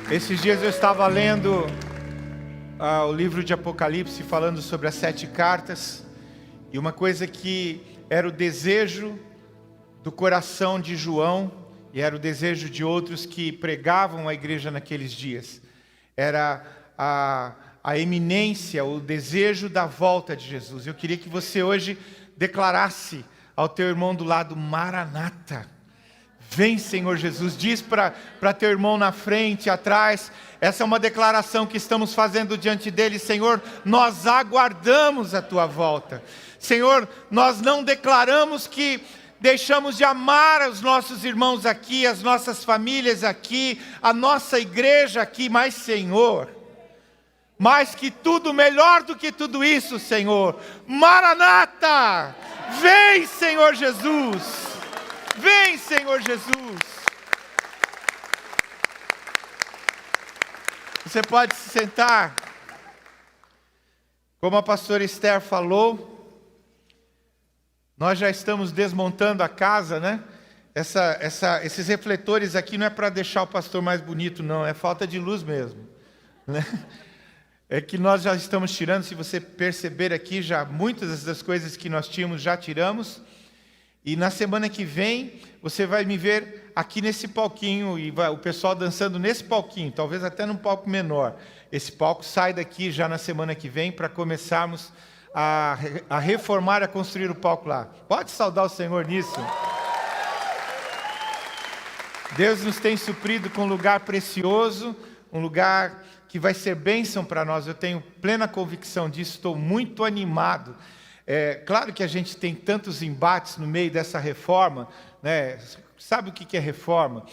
Esses dias eu estava lendo o livro de Apocalipse, falando sobre as 7 cartas, e uma coisa que era o desejo do coração de João, e era o desejo de outros que pregavam a igreja naqueles dias, era a eminência, o desejo da volta de Jesus. Eu queria que você hoje declarasse ao teu irmão do lado: Maranata. Vem, Senhor Jesus. Diz para teu irmão na frente, atrás. Essa é uma declaração que estamos fazendo diante dele. Senhor, nós aguardamos a tua volta. Senhor, nós não declaramos que deixamos de amar os nossos irmãos aqui, as nossas famílias aqui, a nossa igreja aqui, mas Senhor, mais que tudo, melhor do que tudo isso, Senhor, Maranata, vem, Senhor Jesus. Vem, Senhor Jesus. Você pode se sentar. Como a pastora Esther falou, nós já estamos desmontando a casa, né? Esses refletores aqui não é para deixar o pastor mais bonito, não. É falta de luz mesmo, né? É que nós já estamos tirando, se você perceber aqui, já muitas das coisas que nós tínhamos já tiramos. E na semana que vem, você vai me ver aqui nesse palquinho, e o pessoal dançando nesse palquinho, talvez até num palco menor. Esse palco sai daqui já na semana que vem, para começarmos a reformar, a construir o palco lá. Pode saudar o Senhor nisso? Deus nos tem suprido com um lugar precioso, um lugar que vai ser bênção para nós. Eu tenho plena convicção disso, estou muito animado. Claro que a gente tem tantos embates no meio dessa reforma, né? Sabe o que é reforma?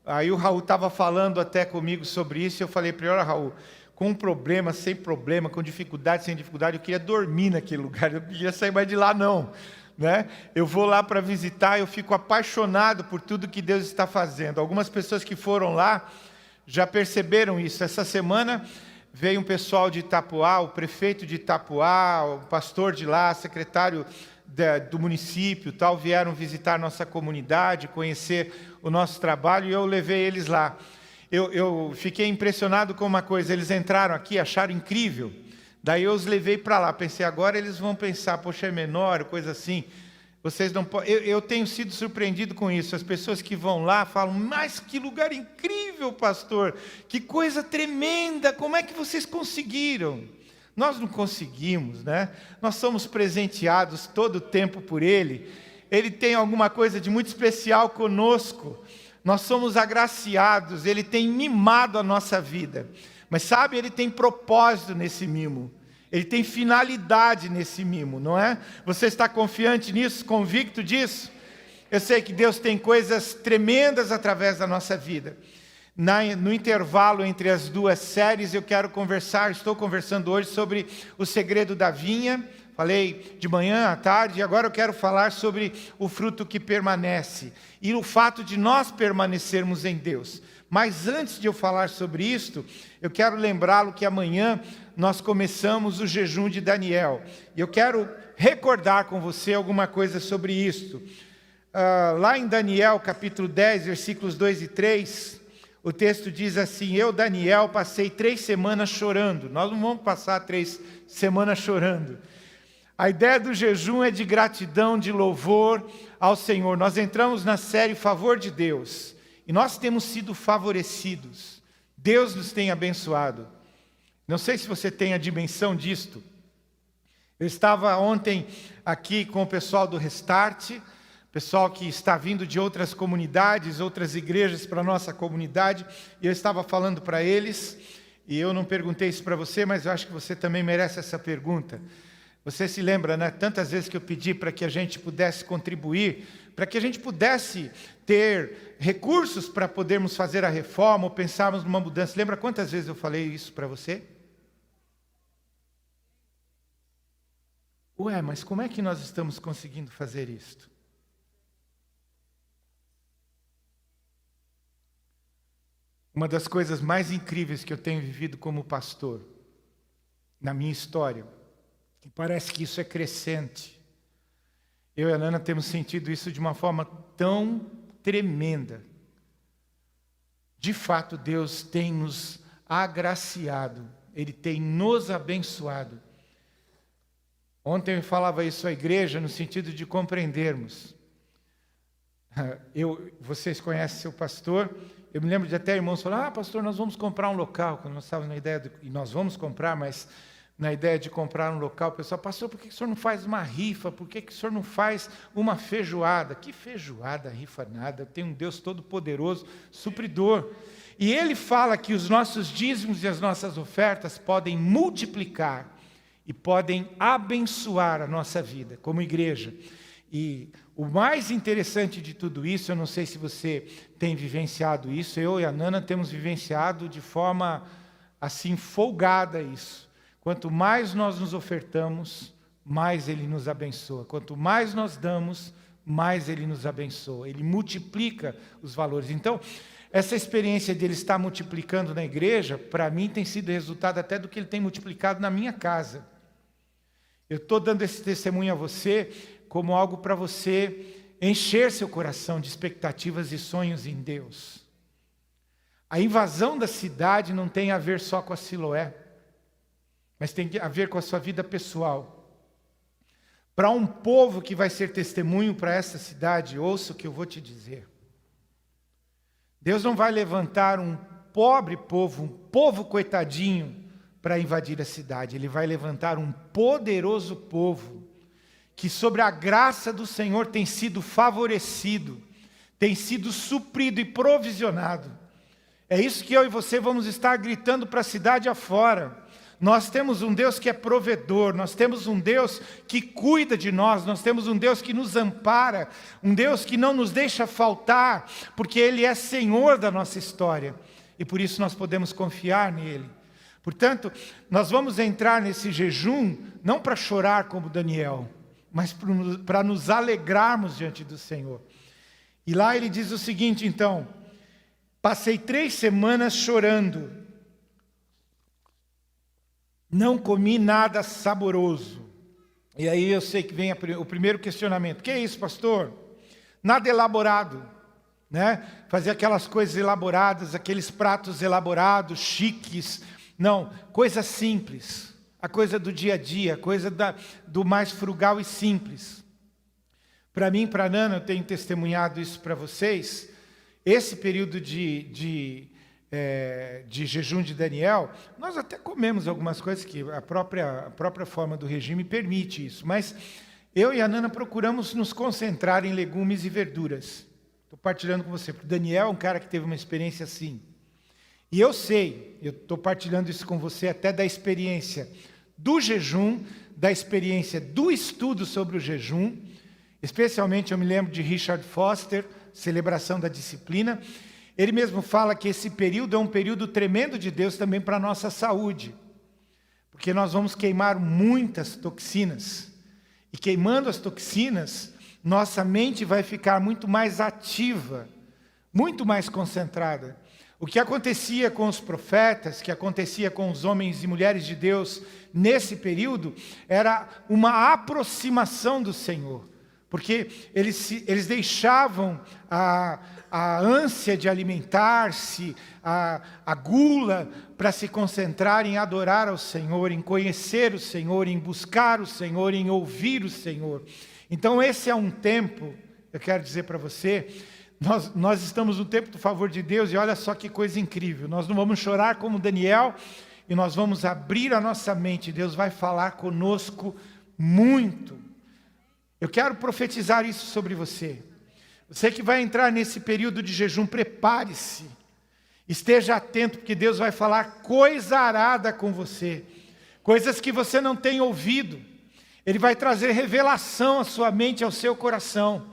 Aí o Raul estava falando até comigo sobre isso, e eu falei para ele: olha, Raul, com problema, sem problema, com dificuldade, sem dificuldade, eu queria dormir naquele lugar, eu não queria sair mais de lá não, né? Eu vou lá para visitar, eu fico apaixonado por tudo que Deus está fazendo. Algumas pessoas que foram lá já perceberam isso. Essa semana veio um pessoal de Itapuá, o prefeito de Itapuá, o pastor de lá, secretário do município, tal, vieram visitar nossa comunidade, conhecer o nosso trabalho, e eu levei eles lá. Eu fiquei impressionado com uma coisa: eles entraram aqui, acharam incrível, daí eu os levei para lá, pensei, agora eles vão pensar, poxa, é menor, coisa assim. Vocês não podem. Eu tenho sido surpreendido com isso. As pessoas que vão lá falam: mas que lugar incrível, pastor, que coisa tremenda, como é que vocês conseguiram? Nós não conseguimos, né? Nós somos presenteados todo o tempo por Ele. Ele tem alguma coisa de muito especial conosco. Nós somos agraciados, Ele tem mimado a nossa vida. Mas sabe, Ele tem propósito nesse mimo. Ele tem finalidade nesse mimo, não é? Você está confiante nisso, convicto disso? Eu sei que Deus tem coisas tremendas através da nossa vida. No intervalo entre as duas séries, estou conversando hoje sobre o segredo da vinha. Falei de manhã à tarde, e agora eu quero falar sobre o fruto que permanece e o fato de nós permanecermos em Deus. Mas antes de eu falar sobre isto, eu quero lembrá-lo que amanhã nós começamos o jejum de Daniel. E eu quero recordar com você alguma coisa sobre isto. Lá em Daniel, capítulo 10, versículos 2 e 3, o texto diz assim: eu, Daniel, passei 3 semanas chorando. Nós não vamos passar 3 semanas chorando. A ideia do jejum é de gratidão, de louvor ao Senhor. Nós entramos na série Favor de Deus. E nós temos sido favorecidos. Deus nos tem abençoado. Não sei se você tem a dimensão disto. Eu estava ontem aqui com o pessoal do Restart, pessoal que está vindo de outras comunidades, outras igrejas para a nossa comunidade, e eu estava falando para eles, e eu não perguntei isso para você, mas eu acho que você também merece essa pergunta. Você se lembra, né? Tantas vezes que eu pedi para que a gente pudesse contribuir, para que a gente pudesse ter recursos para podermos fazer a reforma ou pensarmos numa mudança. Lembra quantas vezes eu falei isso para você? Ué, mas como é que nós estamos conseguindo fazer isto? Uma das coisas mais incríveis que eu tenho vivido como pastor, na minha história, e parece que isso é crescente. Eu e a Nana temos sentido isso de uma forma tão tremenda. de fato Deus tem nos agraciado, Ele tem nos abençoado. Ontem eu falava isso à igreja no sentido de compreendermos. Vocês conhecem seu pastor, eu me lembro de até irmãos falar, pastor, nós vamos comprar um local, quando nós estávamos na ideia, e nós vamos comprar, mas na ideia de comprar um local, o pessoal, pastor, por que o senhor não faz uma rifa? Por que o senhor não faz uma feijoada? Que feijoada, rifa nada, tem um Deus todo-poderoso, supridor. E Ele fala que os nossos dízimos e as nossas ofertas podem multiplicar e podem abençoar a nossa vida como igreja. E o mais interessante de tudo isso, eu não sei se você tem vivenciado isso, eu e a Nana temos vivenciado de forma assim folgada isso. Quanto mais nós nos ofertamos, mais Ele nos abençoa. Quanto mais nós damos, mais Ele nos abençoa. Ele multiplica os valores. Então, essa experiência de Ele estar multiplicando na igreja, para mim tem sido resultado até do que Ele tem multiplicado na minha casa. Eu estou dando esse testemunho a você como algo para você encher seu coração de expectativas e sonhos em Deus. A invasão da cidade não tem a ver só com a Siloé, mas tem a ver com a sua vida pessoal. Para um povo que vai ser testemunho para essa cidade, ouça o que eu vou te dizer. Deus não vai levantar um pobre povo, um povo coitadinho, para invadir a cidade. Ele vai levantar um poderoso povo, que sobre a graça do Senhor tem sido favorecido, tem sido suprido e provisionado. É isso que eu e você vamos estar gritando para a cidade afora. Nós temos um Deus que é provedor, nós temos um Deus que cuida de nós temos um Deus que nos ampara, um Deus que não nos deixa faltar, porque Ele é Senhor da nossa história, e por isso nós podemos confiar nele. Portanto, nós vamos entrar nesse jejum, não para chorar como Daniel, mas para nos alegrarmos diante do Senhor. E lá ele diz o seguinte, então, passei 3 semanas chorando, não comi nada saboroso. E aí eu sei que vem o primeiro questionamento. Que é isso, pastor? Nada elaborado, né? Fazer aquelas coisas elaboradas, aqueles pratos elaborados, chiques. Não, coisa simples. A coisa do dia a dia, a coisa do mais frugal e simples. Para mim, para a Nana, eu tenho testemunhado isso para vocês. Esse período de jejum de Daniel, nós até comemos algumas coisas que a própria forma do regime permite isso, mas eu e a Nana procuramos nos concentrar em legumes e verduras. Estou partilhando com você, porque Daniel é um cara que teve uma experiência assim. E eu sei, eu estou partilhando isso com você até da experiência do jejum, da experiência do estudo sobre o jejum, especialmente eu me lembro de Richard Foster, Celebração da Disciplina. Ele mesmo fala que esse período é um período tremendo de Deus também para a nossa saúde. Porque nós vamos queimar muitas toxinas. E queimando as toxinas, nossa mente vai ficar muito mais ativa, muito mais concentrada. O que acontecia com os profetas, que acontecia com os homens e mulheres de Deus nesse período, era uma aproximação do Senhor. Porque eles deixavam a ânsia de alimentar-se, a gula, para se concentrar em adorar ao Senhor, em conhecer o Senhor, em buscar o Senhor, em ouvir o Senhor. Então esse é um tempo, eu quero dizer para você, nós estamos no tempo do favor de Deus, e olha só que coisa incrível, nós não vamos chorar como Daniel, e nós vamos abrir a nossa mente, Deus vai falar conosco muito. Eu quero profetizar isso sobre você. Você que vai entrar nesse período de jejum, prepare-se. Esteja atento, porque Deus vai falar coisa arada com você. Coisas que você não tem ouvido. Ele vai trazer revelação à sua mente, ao seu coração.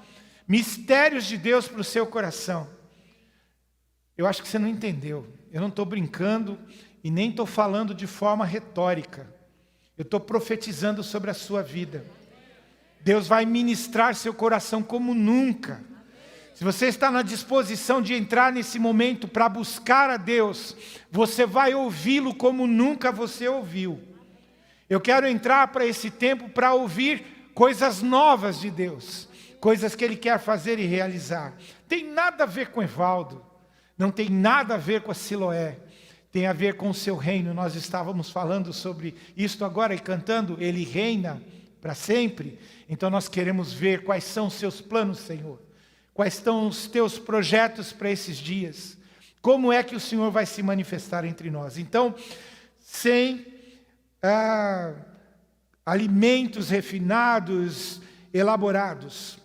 Mistérios de Deus para o seu coração. Eu acho que você não entendeu. Eu não estou brincando e nem estou falando de forma retórica. Eu estou profetizando sobre a sua vida. Deus vai ministrar seu coração como nunca. Se você está na disposição de entrar nesse momento para buscar a Deus, você vai ouvi-lo como nunca você ouviu. Eu quero entrar para esse tempo para ouvir coisas novas de Deus, coisas que Ele quer fazer e realizar. Tem nada a ver com Evaldo, não tem nada a ver com a Siloé, tem a ver com o seu reino. Nós estávamos falando sobre isto agora e cantando, Ele reina para sempre. Então nós queremos ver quais são os seus planos, Senhor. Quais são os teus projetos para esses dias. Como é que o Senhor vai se manifestar entre nós? Então, sem alimentos refinados, elaborados,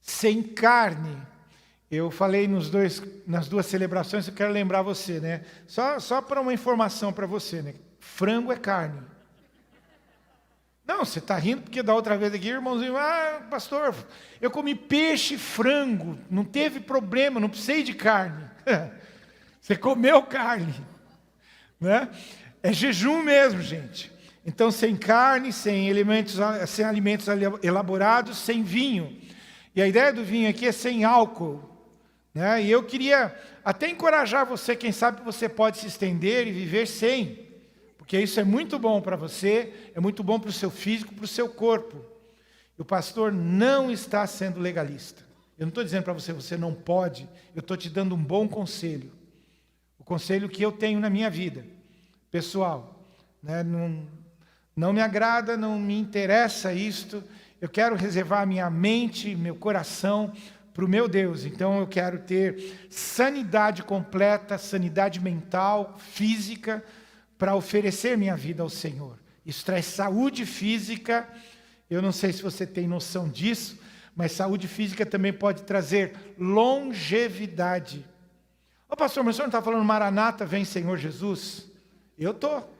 sem carne. Eu falei nas duas celebrações, eu quero lembrar você, né? Só para uma informação para você, né? Frango é carne. Não, você está rindo porque da outra vez aqui, irmãozinho, pastor, eu comi peixe e frango, não teve problema, não precisei de carne. Você comeu carne, né? É jejum mesmo, gente. Então, sem carne, sem alimentos elaborados, sem vinho. E a ideia do vinho aqui é sem álcool, né? E eu queria até encorajar você, quem sabe você pode se estender e viver sem. Porque isso é muito bom para você, é muito bom para o seu físico, para o seu corpo. E o pastor não está sendo legalista. Eu não estou dizendo para você, você não pode, eu estou te dando um bom conselho. O conselho que eu tenho na minha vida, pessoal, né? Não me agrada, não me interessa isto. Eu quero reservar minha mente, meu coração para o meu Deus. Então eu quero ter sanidade completa, sanidade mental, física, para oferecer minha vida ao Senhor. Isso traz saúde física. Eu não sei se você tem noção disso, mas saúde física também pode trazer longevidade. Ô pastor, mas o senhor não está falando Maranata, vem Senhor Jesus? Eu estou.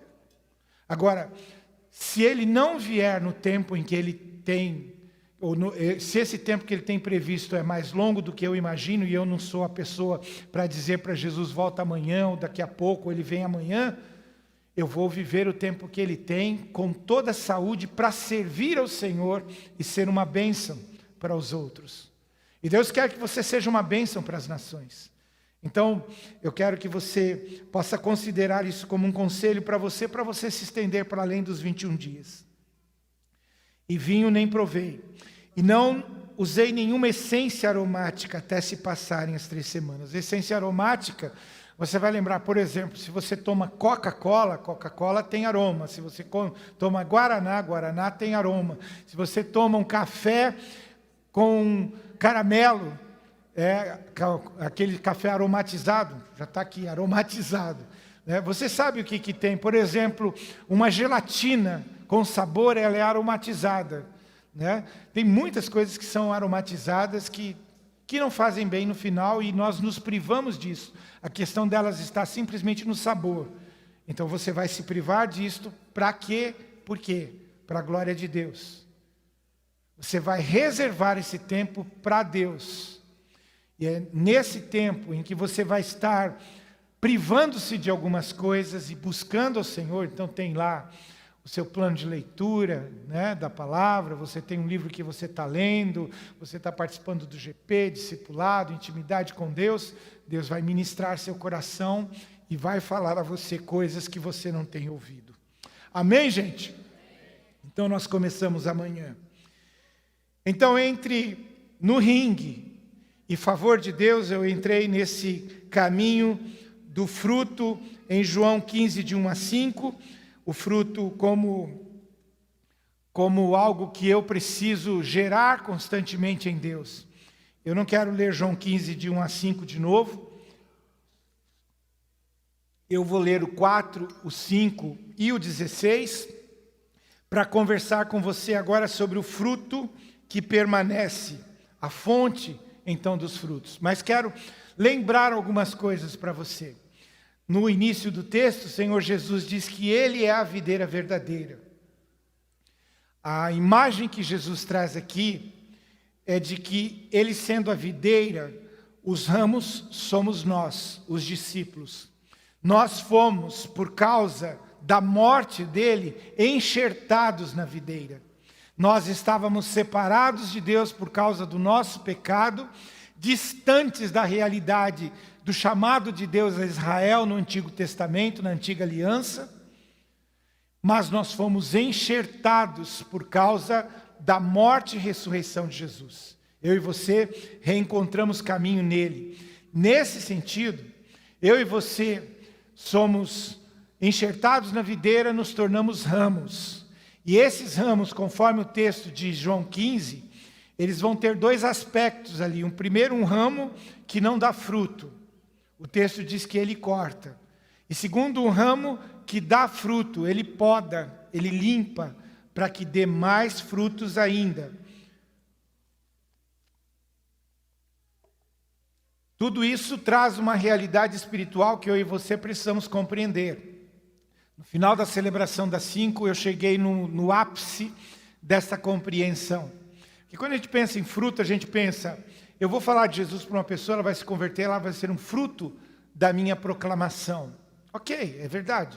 Agora, se ele não vier no tempo em que ele tem, se esse tempo que ele tem previsto é mais longo do que eu imagino, e eu não sou a pessoa para dizer para Jesus, volta amanhã, ou daqui a pouco, ou ele vem amanhã, eu vou viver o tempo que ele tem, com toda a saúde, para servir ao Senhor e ser uma bênção para os outros. E Deus quer que você seja uma bênção para as nações. Então, eu quero que você possa considerar isso como um conselho para você se estender para além dos 21 dias. E vinho nem provei, e não usei nenhuma essência aromática até se passarem as 3 semanas. Essência aromática, você vai lembrar, por exemplo, se você toma Coca-Cola, Coca-Cola tem aroma. Se você toma Guaraná, Guaraná tem aroma. Se você toma um café com caramelo, aquele café aromatizado, já está aqui, aromatizado. Né? Você sabe o que tem? Por exemplo, uma gelatina com sabor, ela é aromatizada. Né? Tem muitas coisas que são aromatizadas que não fazem bem no final, e nós nos privamos disso. A questão delas está simplesmente no sabor. Então você vai se privar disto, para quê? Por quê? Para a glória de Deus. Você vai reservar esse tempo para Deus. E é nesse tempo em que você vai estar privando-se de algumas coisas e buscando ao Senhor. Então tem lá o seu plano de leitura, né, da palavra, você tem um livro que você está lendo, você está participando do GP, discipulado, intimidade com Deus. Deus vai ministrar seu coração e vai falar a você coisas que você não tem ouvido. Amém, gente? Então nós começamos amanhã. Então no ringue e favor de Deus, eu entrei nesse caminho do fruto em João 15, de 1 a 5, o fruto como algo que eu preciso gerar constantemente em Deus. Eu não quero ler João 15, de 1 a 5 de novo. Eu vou ler o 4, o 5 e o 16, para conversar com você agora sobre o fruto que permanece, a fonte, então, dos frutos. Mas quero lembrar algumas coisas para você. No início do texto, o Senhor Jesus diz que Ele é a videira verdadeira. A imagem que Jesus traz aqui é de que Ele, sendo a videira, os ramos somos nós, os discípulos. Nós fomos, por causa da morte dEle, enxertados na videira. Nós estávamos separados de Deus por causa do nosso pecado, distantes da realidade do chamado de Deus a Israel no Antigo Testamento, na Antiga Aliança, mas nós fomos enxertados por causa da morte e ressurreição de Jesus. Eu e você reencontramos caminho nele. Nesse sentido, eu e você somos enxertados na videira, nos tornamos ramos. E esses ramos, conforme o texto de João 15, eles vão ter dois aspectos ali. Primeiro, um ramo que não dá fruto. O texto diz que ele corta. E segundo, um ramo que dá fruto, ele poda, ele limpa, para que dê mais frutos ainda. Tudo isso traz uma realidade espiritual que eu e você precisamos compreender. No final da celebração das 5, eu cheguei no ápice dessa compreensão. E quando a gente pensa em fruto, a gente pensa, eu vou falar de Jesus para uma pessoa, ela vai se converter, ela vai ser um fruto da minha proclamação. Ok, é verdade.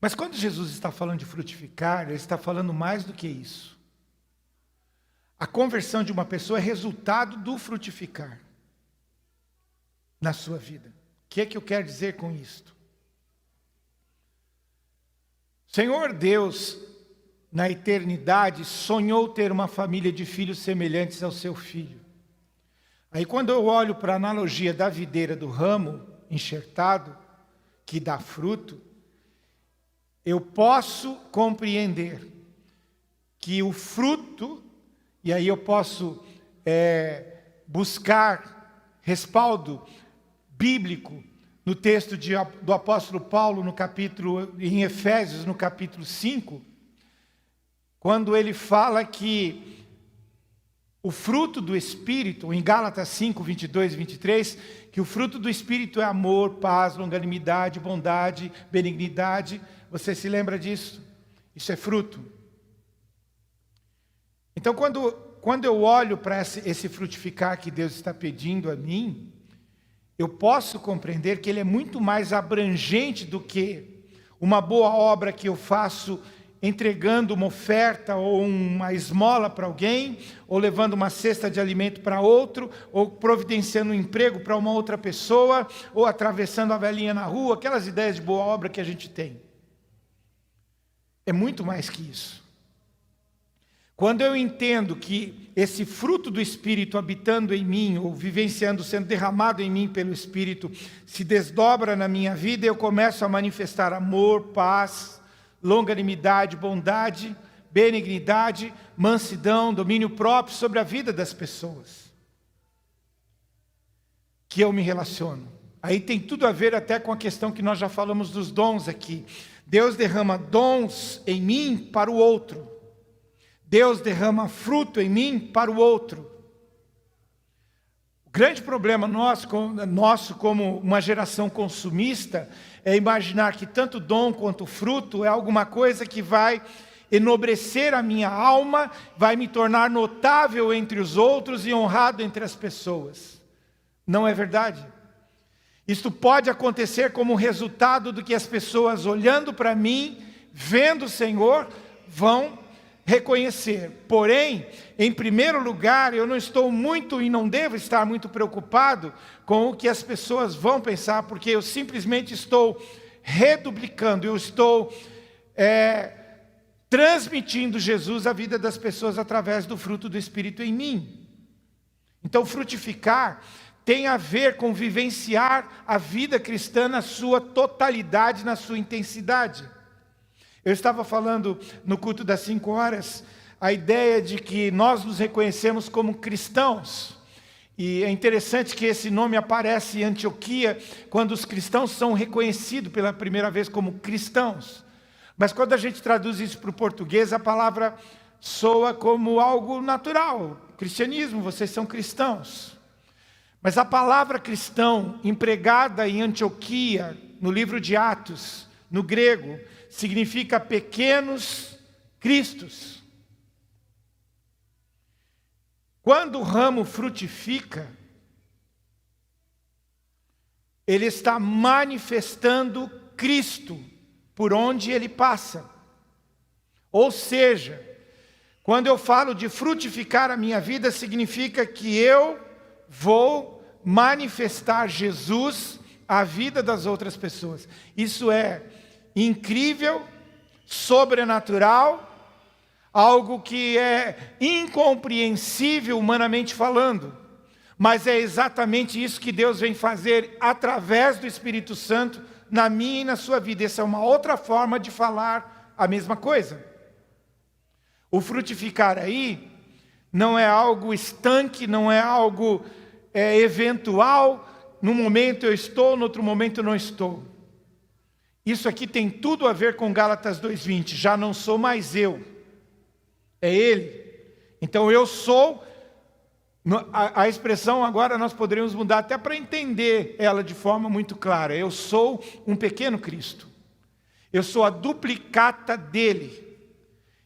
Mas quando Jesus está falando de frutificar, ele está falando mais do que isso. A conversão de uma pessoa é resultado do frutificar na sua vida. O que é que eu quero dizer com isto? Senhor Deus, na eternidade, sonhou ter uma família de filhos semelhantes ao seu filho. Aí quando eu olho para a analogia da videira do ramo enxertado, que dá fruto, eu posso compreender que o fruto, e aí eu posso buscar respaldo bíblico no texto do apóstolo Paulo, em Efésios, no capítulo 5, quando ele fala que o fruto do Espírito, em Gálatas 5, 22 e 23, que o fruto do Espírito é amor, paz, longanimidade, bondade, benignidade. Você se lembra disso? Isso é fruto. Então, quando eu olho para esse frutificar que Deus está pedindo a mim, eu posso compreender que ele é muito mais abrangente do que uma boa obra que eu faço entregando uma oferta ou uma esmola para alguém, ou levando uma cesta de alimento para outro, ou providenciando um emprego para uma outra pessoa, ou atravessando a velhinha na rua, aquelas ideias de boa obra que a gente tem. É muito mais que isso. Quando eu entendo que esse fruto do Espírito habitando em mim, ou vivenciando, sendo derramado em mim pelo Espírito, se desdobra na minha vida, eu começo a manifestar amor, paz, longanimidade, bondade, benignidade, mansidão, domínio próprio sobre a vida das pessoas que eu me relaciono. Aí tem tudo a ver até com a questão que nós já falamos dos dons aqui. Deus derrama dons em mim para o outro. Deus derrama fruto em mim para o outro. O grande problema nosso como uma geração consumista é imaginar que tanto dom quanto fruto é alguma coisa que vai enobrecer a minha alma, vai me tornar notável entre os outros e honrado entre as pessoas. Não é verdade. Isto pode acontecer como resultado do que as pessoas olhando para mim, vendo o Senhor, vão reconhecer. Porém, em primeiro lugar, eu não estou muito e não devo estar muito preocupado com o que as pessoas vão pensar, porque eu simplesmente estou reduplicando, eu estou transmitindo Jesus à vida das pessoas através do fruto do Espírito em mim. Então, frutificar tem a ver com vivenciar a vida cristã na sua totalidade, na sua intensidade. Eu estava falando no culto das 5 horas, a ideia de que nós nos reconhecemos como cristãos. E é interessante que esse nome aparece em Antioquia, quando os cristãos são reconhecidos pela primeira vez como cristãos. Mas quando a gente traduz isso para o português, a palavra soa como algo natural. Cristianismo, vocês são cristãos. Mas a palavra cristão, empregada em Antioquia, no livro de Atos, no grego, significa pequenos cristos. Quando o ramo frutifica, ele está manifestando Cristo por onde ele passa. Ou seja, quando eu falo de frutificar a minha vida, significa que eu vou manifestar Jesus à vida das outras pessoas. Isso é incrível, sobrenatural, algo que é incompreensível humanamente falando. Mas é exatamente isso que Deus vem fazer através do Espírito Santo na minha e na sua vida. Essa é uma outra forma de falar a mesma coisa. O frutificar aí não é algo estanque, não é algo eventual. Num momento eu estou, no outro momento eu não estou. Isso aqui tem tudo a ver com Gálatas 2:20. Já não sou mais eu, é Ele. Então eu sou... A expressão agora nós poderíamos mudar até para entender ela de forma muito clara. Eu sou um pequeno Cristo. Eu sou a duplicata dele.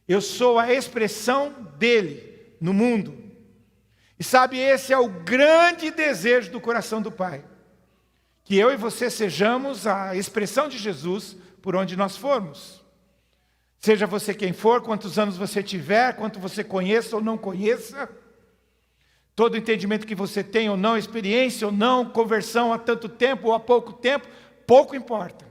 Eu sou a expressão dele no mundo. E sabe, esse é o grande desejo do coração do Pai. Que eu e você sejamos a expressão de Jesus por onde nós formos. Seja você quem for, quantos anos você tiver, quanto você conheça ou não conheça, todo entendimento que você tem ou não, experiência ou não, conversão há tanto tempo ou há pouco tempo, pouco importa.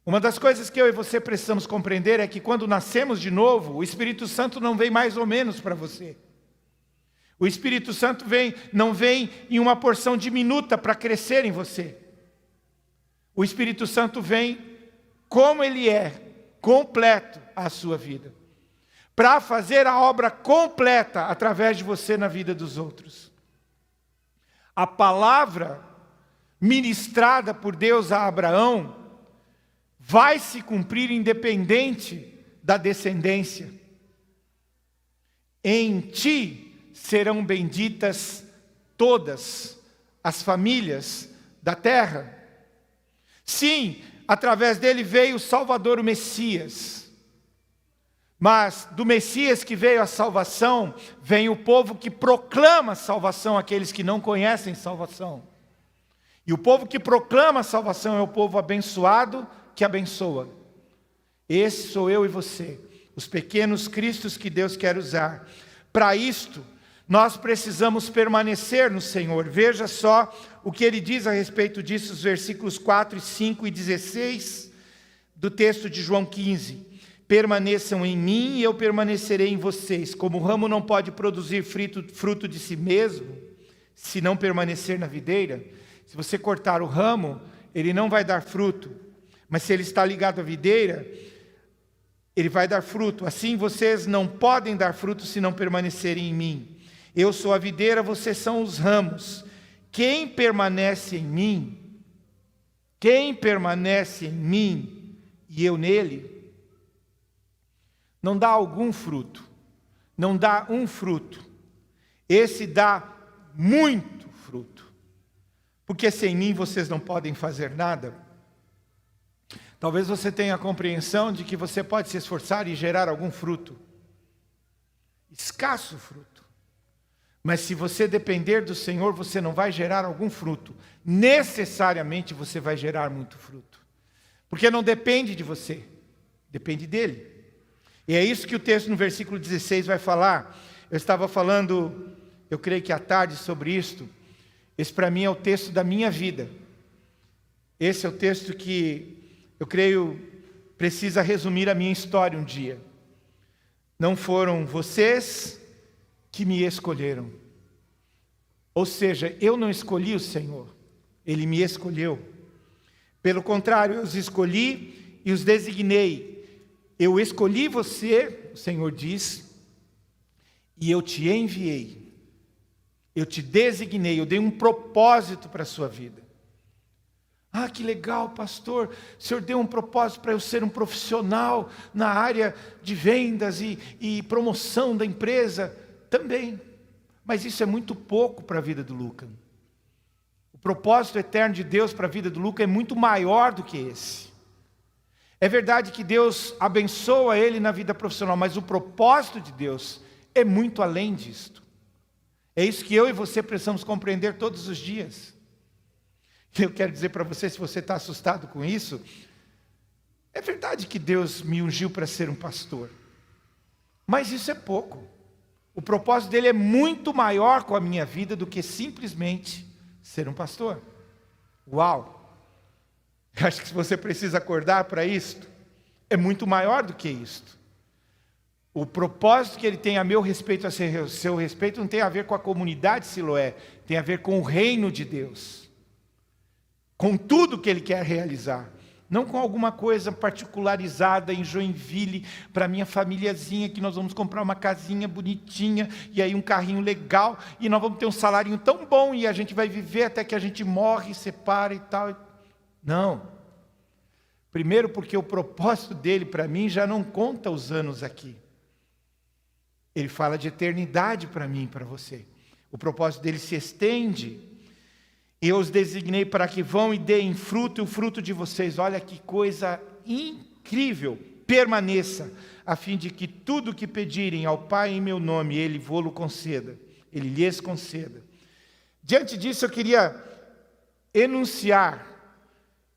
Uma das coisas que eu e você precisamos compreender é que quando nascemos de novo, o Espírito Santo não vem mais ou menos para você. O Espírito Santo não vem em uma porção diminuta para crescer em você. O Espírito Santo vem como ele é, completo à sua vida, para fazer a obra completa através de você na vida dos outros. A palavra ministrada por Deus a Abraão vai se cumprir independente da descendência. Em ti serão benditas todas as famílias da terra. Sim, através dele veio o Salvador, o Messias. Mas do Messias que veio a salvação, vem o povo que proclama salvação àqueles que não conhecem salvação. E o povo que proclama salvação é o povo abençoado que abençoa. Esse sou eu e você, os pequenos cristos que Deus quer usar. Para isto, nós precisamos permanecer no Senhor. Veja só o que ele diz a respeito disso, os versículos 4, 5 e 16 do texto de João 15. Permaneçam em mim e eu permanecerei em vocês. Como o ramo não pode produzir fruto de si mesmo, se não permanecer na videira. Se você cortar o ramo, ele não vai dar fruto. Mas se ele está ligado à videira, ele vai dar fruto. Assim vocês não podem dar fruto se não permanecerem em mim. Eu sou a videira, vocês são os ramos. Quem permanece em mim e eu nele, não dá algum fruto, não dá um fruto. Esse dá muito fruto. Porque sem mim vocês não podem fazer nada. Talvez você tenha a compreensão de que você pode se esforçar e gerar algum fruto. Escasso fruto. Mas se você depender do Senhor, você não vai gerar algum fruto. Necessariamente você vai gerar muito fruto. Porque não depende de você, depende dele. E é isso que o texto no versículo 16 vai falar. Eu estava falando, eu creio que à tarde, sobre isto. Esse para mim é o texto da minha vida. Esse é o texto que eu creio precisa resumir a minha história um dia. Não foram vocês que me escolheram. Ou seja, eu não escolhi o Senhor, Ele me escolheu. Pelo contrário, eu os escolhi e os designei. Eu escolhi você, o Senhor diz, e eu te enviei. Eu te designei, eu dei um propósito para a sua vida. Ah, que legal, pastor, o Senhor deu um propósito para eu ser um profissional na área de vendas e promoção da empresa. Também, mas isso é muito pouco para a vida do Lucas. O propósito eterno de Deus para a vida do Lucas é muito maior do que esse. É verdade que Deus abençoa ele na vida profissional, mas o propósito de Deus é muito além disto. É isso que eu e você precisamos compreender todos os dias. Eu quero dizer para você, se você está assustado com isso, é verdade que Deus me ungiu para ser um pastor, mas isso é pouco. O propósito dele é muito maior com a minha vida do que simplesmente ser um pastor. Uau! Eu acho que você precisa acordar para isto. É muito maior do que isto. O propósito que ele tem a meu respeito, a seu respeito, não tem a ver com a comunidade Siloé, tem a ver com o reino de Deus, com tudo que ele quer realizar. Não com alguma coisa particularizada em Joinville, para minha famíliazinha, que nós vamos comprar uma casinha bonitinha, e aí um carrinho legal, e nós vamos ter um salário tão bom, e a gente vai viver até que a gente morre, separa e tal. Não. Primeiro porque o propósito dele para mim já não conta os anos aqui. Ele fala de eternidade para mim e para você. O propósito dele se estende. Eu os designei para que vão e deem fruto, e o fruto de vocês, olha que coisa incrível, permaneça, a fim de que tudo que pedirem ao Pai em meu nome, Ele vô-lo conceda, Ele lhes conceda. Diante disso eu queria enunciar,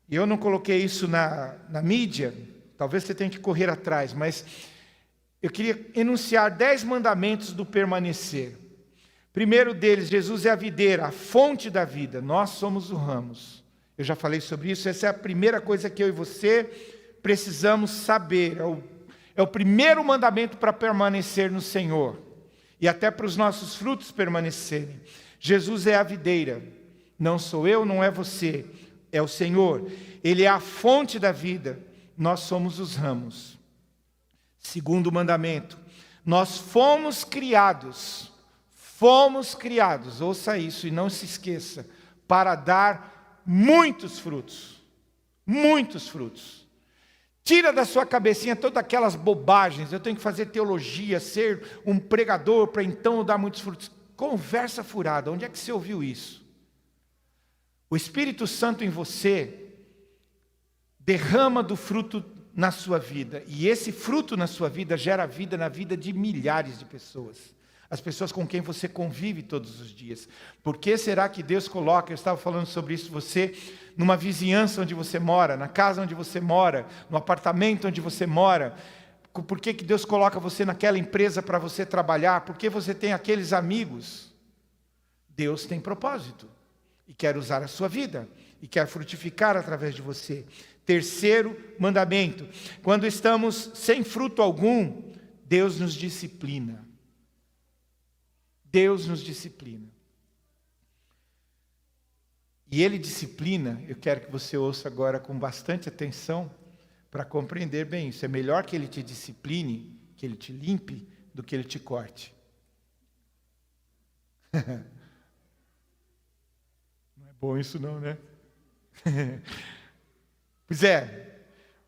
e eu não coloquei isso na mídia, talvez você tenha que correr atrás, mas eu queria enunciar 10 mandamentos do permanecer. Primeiro deles, Jesus é a videira, a fonte da vida, nós somos os ramos. Eu já falei sobre isso, essa é a primeira coisa que eu e você precisamos saber. É o primeiro mandamento para permanecer no Senhor, e até para os nossos frutos permanecerem. Jesus é a videira, não sou eu, não é você, é o Senhor. Ele é a fonte da vida, nós somos os ramos. Segundo mandamento, nós fomos criados, ouça isso e não se esqueça, para dar muitos frutos. Muitos frutos. Tira da sua cabecinha todas aquelas bobagens, eu tenho que fazer teologia, ser um pregador para então dar muitos frutos. Conversa furada, onde é que você ouviu isso? O Espírito Santo em você derrama do fruto na sua vida, e esse fruto na sua vida gera vida na vida de milhares de pessoas. As pessoas com quem você convive todos os dias. Por que será que Deus coloca, eu estava falando sobre isso, você numa vizinhança onde você mora, na casa onde você mora, no apartamento onde você mora? Por que Deus coloca você naquela empresa para você trabalhar? Por que você tem aqueles amigos? Deus tem propósito e quer usar a sua vida e quer frutificar através de você. Terceiro mandamento, quando estamos sem fruto algum, Deus nos disciplina. Deus nos disciplina. E Ele disciplina, eu quero que você ouça agora com bastante atenção, para compreender bem isso. É melhor que Ele te discipline, que Ele te limpe, do que Ele te corte. Não é bom isso não, né? Pois é,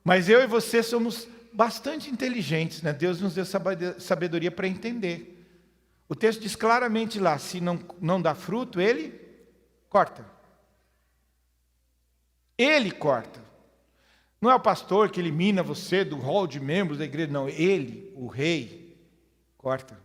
mas eu e você somos bastante inteligentes, né? Deus nos deu sabedoria para entender. O texto diz claramente lá, se não dá fruto, Ele corta. Ele corta. Não é o pastor que elimina você do rol de membros da igreja, não. Ele, o rei, corta.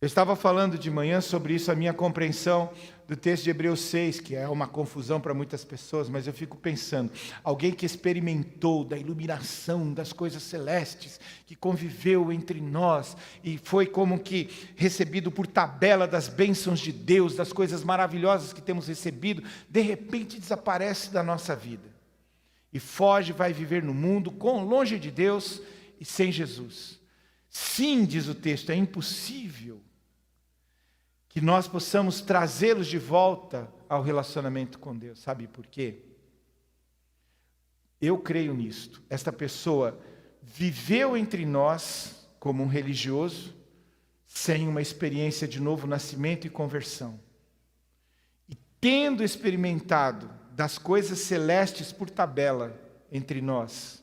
Eu estava falando de manhã sobre isso, a minha compreensão do texto de Hebreus 6, que é uma confusão para muitas pessoas, mas eu fico pensando, alguém que experimentou da iluminação das coisas celestes, que conviveu entre nós, e foi como que recebido por tabela das bênçãos de Deus, das coisas maravilhosas que temos recebido, de repente desaparece da nossa vida, e foge, vai viver no mundo, longe de Deus e sem Jesus. Sim, diz o texto, é impossível que nós possamos trazê-los de volta ao relacionamento com Deus. Sabe por quê? Eu creio nisto. Esta pessoa viveu entre nós como um religioso, sem uma experiência de novo nascimento e conversão. E tendo experimentado das coisas celestes por tabela entre nós,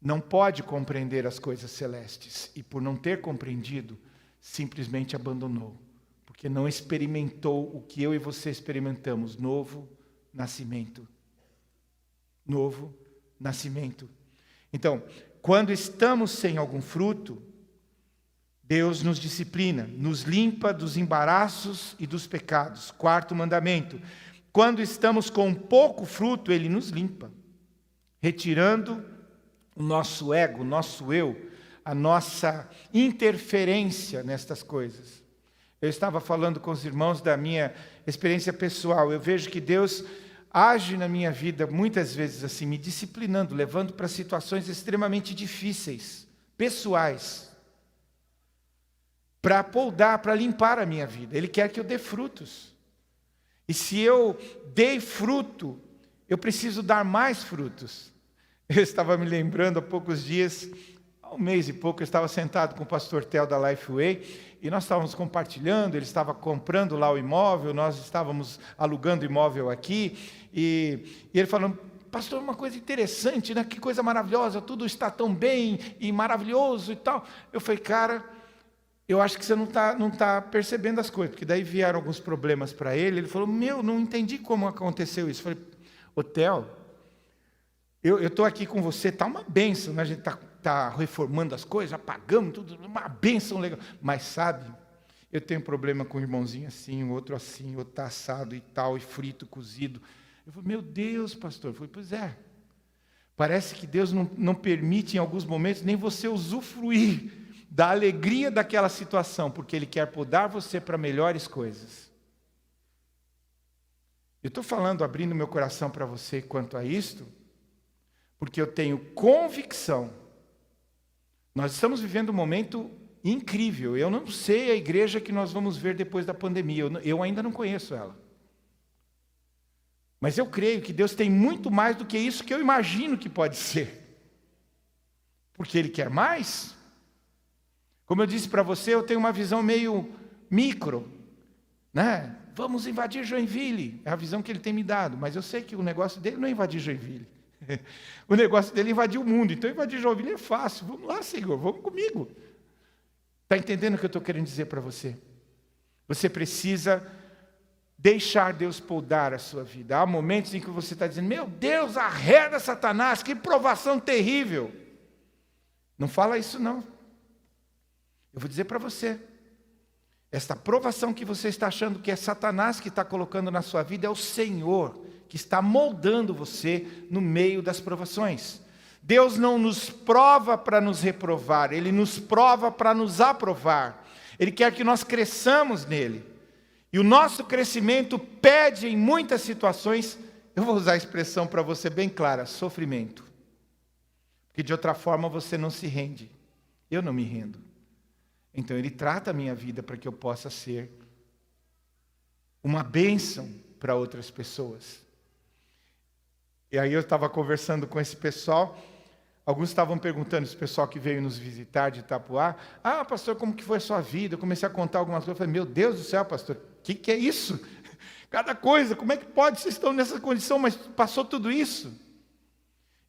não pode compreender as coisas celestes. E por não ter compreendido, simplesmente abandonou. Porque não experimentou o que eu e você experimentamos, novo nascimento. Novo nascimento. Então, quando estamos sem algum fruto, Deus nos disciplina, nos limpa dos embaraços e dos pecados. Quarto mandamento, quando estamos com pouco fruto, Ele nos limpa, retirando o nosso ego, o nosso eu, a nossa interferência nestas coisas. Eu estava falando com os irmãos da minha experiência pessoal. Eu vejo que Deus age na minha vida muitas vezes assim, me disciplinando, levando para situações extremamente difíceis, pessoais para podar, para limpar a minha vida. Ele quer que eu dê frutos. E se eu dei fruto, eu preciso dar mais frutos. Eu estava me lembrando há poucos dias, há um mês e pouco, eu estava sentado com o pastor Theo da Lifeway, e nós estávamos compartilhando, ele estava comprando lá o imóvel, nós estávamos alugando imóvel aqui, e ele falando: pastor, uma coisa interessante, né? Que coisa maravilhosa, tudo está tão bem e maravilhoso e tal. Eu falei: cara, eu acho que você não tá percebendo as coisas, porque daí vieram alguns problemas para ele. Ele falou: não entendi como aconteceu isso. Eu falei: ô Theo, eu estou aqui com você, está uma bênção, né? A gente está reformando as coisas, apagamos tudo, uma bênção legal. Mas sabe, eu tenho problema com um irmãozinho assim, o outro assim, o outro está assado e tal, e frito, cozido. Eu falei: meu Deus, pastor. Eu falei: pois é. Parece que Deus não permite em alguns momentos nem você usufruir da alegria daquela situação, porque Ele quer podar você para melhores coisas. Eu estou falando, abrindo meu coração para você quanto a isto, porque eu tenho convicção. Nós estamos vivendo um momento incrível. Eu não sei a igreja que nós vamos ver depois da pandemia. Eu ainda não conheço ela. Mas eu creio que Deus tem muito mais do que isso que eu imagino que pode ser. Porque Ele quer mais. Como eu disse para você, eu tenho uma visão meio micro, né? Vamos invadir Joinville. É a visão que Ele tem me dado. Mas eu sei que o negócio dele não é invadir Joinville. O negócio dele é invadir o mundo. Então invadir Joinville é fácil. Vamos lá, Senhor, vamos comigo. Está entendendo o que eu estou querendo dizer para você? Você precisa deixar Deus podar a sua vida. Há momentos em que você está dizendo: meu Deus, arreda Satanás, que provação terrível. Não fala isso não. Eu vou dizer para você, esta provação que você está achando que é Satanás que está colocando na sua vida, é o Senhor que está moldando você no meio das provações. Deus não nos prova para nos reprovar, Ele nos prova para nos aprovar. Ele quer que nós cresçamos nele. E o nosso crescimento pede em muitas situações, eu vou usar a expressão para você bem clara: sofrimento. Porque de outra forma você não se rende. Eu não me rendo. Então Ele trata a minha vida para que eu possa ser uma bênção para outras pessoas. E aí eu estava conversando com esse pessoal, alguns estavam perguntando, esse pessoal que veio nos visitar de Itapuá: ah, pastor, como que foi a sua vida? Eu comecei a contar algumas coisas, eu falei: meu Deus do céu, pastor, o que é isso? Cada coisa, como é que pode? Vocês estão nessa condição, mas passou tudo isso?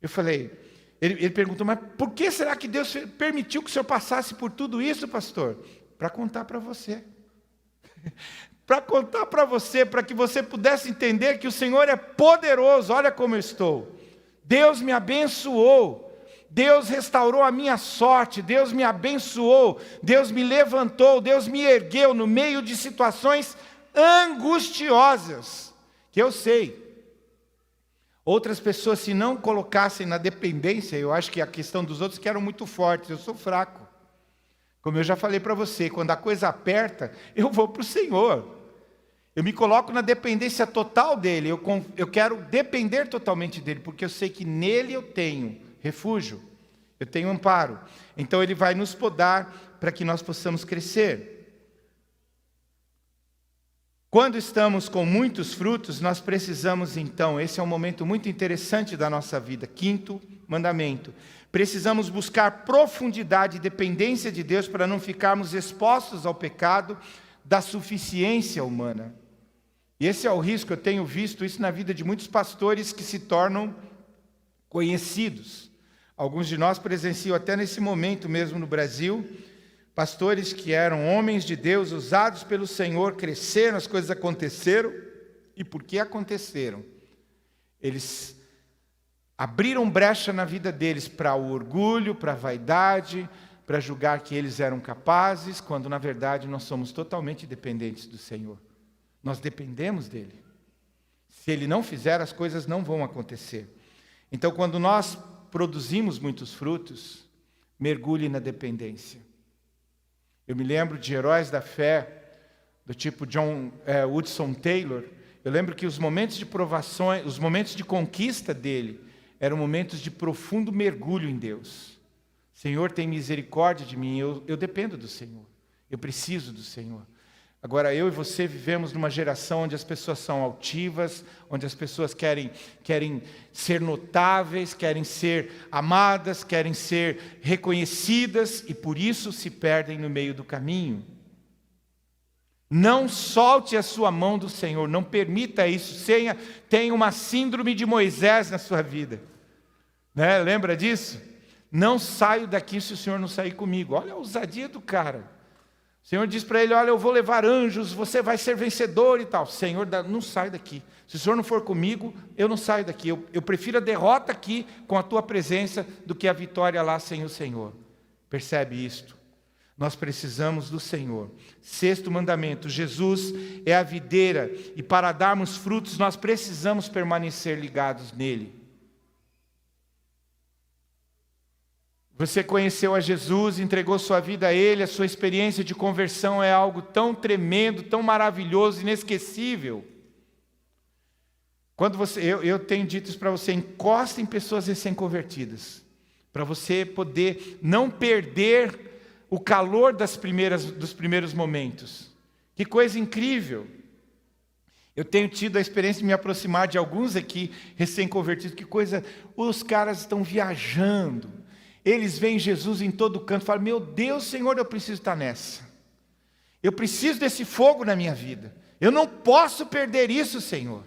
Eu falei... Ele perguntou: mas por que será que Deus permitiu que o senhor passasse por tudo isso, pastor? Para contar para você. Para contar para você, para que você pudesse entender que o Senhor é poderoso. Olha como eu estou. Deus me abençoou. Deus restaurou a minha sorte. Deus me abençoou. Deus me levantou. Deus me ergueu no meio de situações angustiosas. Que eu sei. Outras pessoas, se não colocassem na dependência, eu acho que a questão dos outros que eram muito fortes, eu sou fraco. Como eu já falei para você, quando a coisa aperta, eu vou para o Senhor. Eu me coloco na dependência total dEle, eu quero depender totalmente dEle, porque eu sei que nele eu tenho refúgio, eu tenho amparo. Então Ele vai nos podar para que nós possamos crescer. Quando estamos com muitos frutos, nós precisamos então, esse é um momento muito interessante da nossa vida, 5º mandamento. Precisamos buscar profundidade e dependência de Deus para não ficarmos expostos ao pecado da suficiência humana. E esse é o risco, eu tenho visto isso na vida de muitos pastores que se tornam conhecidos. Alguns de nós presenciam até nesse momento mesmo no Brasil, pastores que eram homens de Deus, usados pelo Senhor, cresceram, as coisas aconteceram. E por que aconteceram? Eles abriram brecha na vida deles para o orgulho, para a vaidade, para julgar que eles eram capazes, quando na verdade nós somos totalmente dependentes do Senhor. Nós dependemos dEle. Se Ele não fizer, as coisas não vão acontecer. Então, quando nós produzimos muitos frutos, mergulhe na dependência. Eu me lembro de heróis da fé, do tipo John Hudson Taylor. Eu lembro que os momentos de provações, os momentos de conquista dele, eram momentos de profundo mergulho em Deus. Senhor, tem misericórdia de mim, eu dependo do Senhor, eu preciso do Senhor. Agora, eu e você vivemos numa geração onde as pessoas são altivas, onde as pessoas querem ser notáveis, querem ser amadas, querem ser reconhecidas, e por isso se perdem no meio do caminho. Não solte a sua mão do Senhor, não permita isso, tenha uma síndrome de Moisés na sua vida. Né? Lembra disso? Não saio daqui se o Senhor não sair comigo. Olha a ousadia do cara. O Senhor diz para ele, olha, eu vou levar anjos, você vai ser vencedor e tal. Senhor, não sai daqui. Se o Senhor não for comigo, eu não saio daqui. Eu prefiro a derrota aqui com a tua presença do que a vitória lá sem o Senhor. Percebe isto? Nós precisamos do Senhor. 6º mandamento, Jesus é a videira e para darmos frutos nós precisamos permanecer ligados nele. Você conheceu a Jesus, entregou sua vida a Ele, a sua experiência de conversão é algo tão tremendo, tão maravilhoso, inesquecível. Quando eu tenho dito isso para você, encosta em pessoas recém-convertidas, para você poder não perder o calor dos primeiros momentos. Que coisa incrível! Eu tenho tido a experiência de me aproximar de alguns aqui recém-convertidos, que coisa, os caras estão viajando. Eles veem Jesus em todo canto, falam, meu Deus, Senhor, eu preciso estar nessa. Eu preciso desse fogo na minha vida. Eu não posso perder isso, Senhor.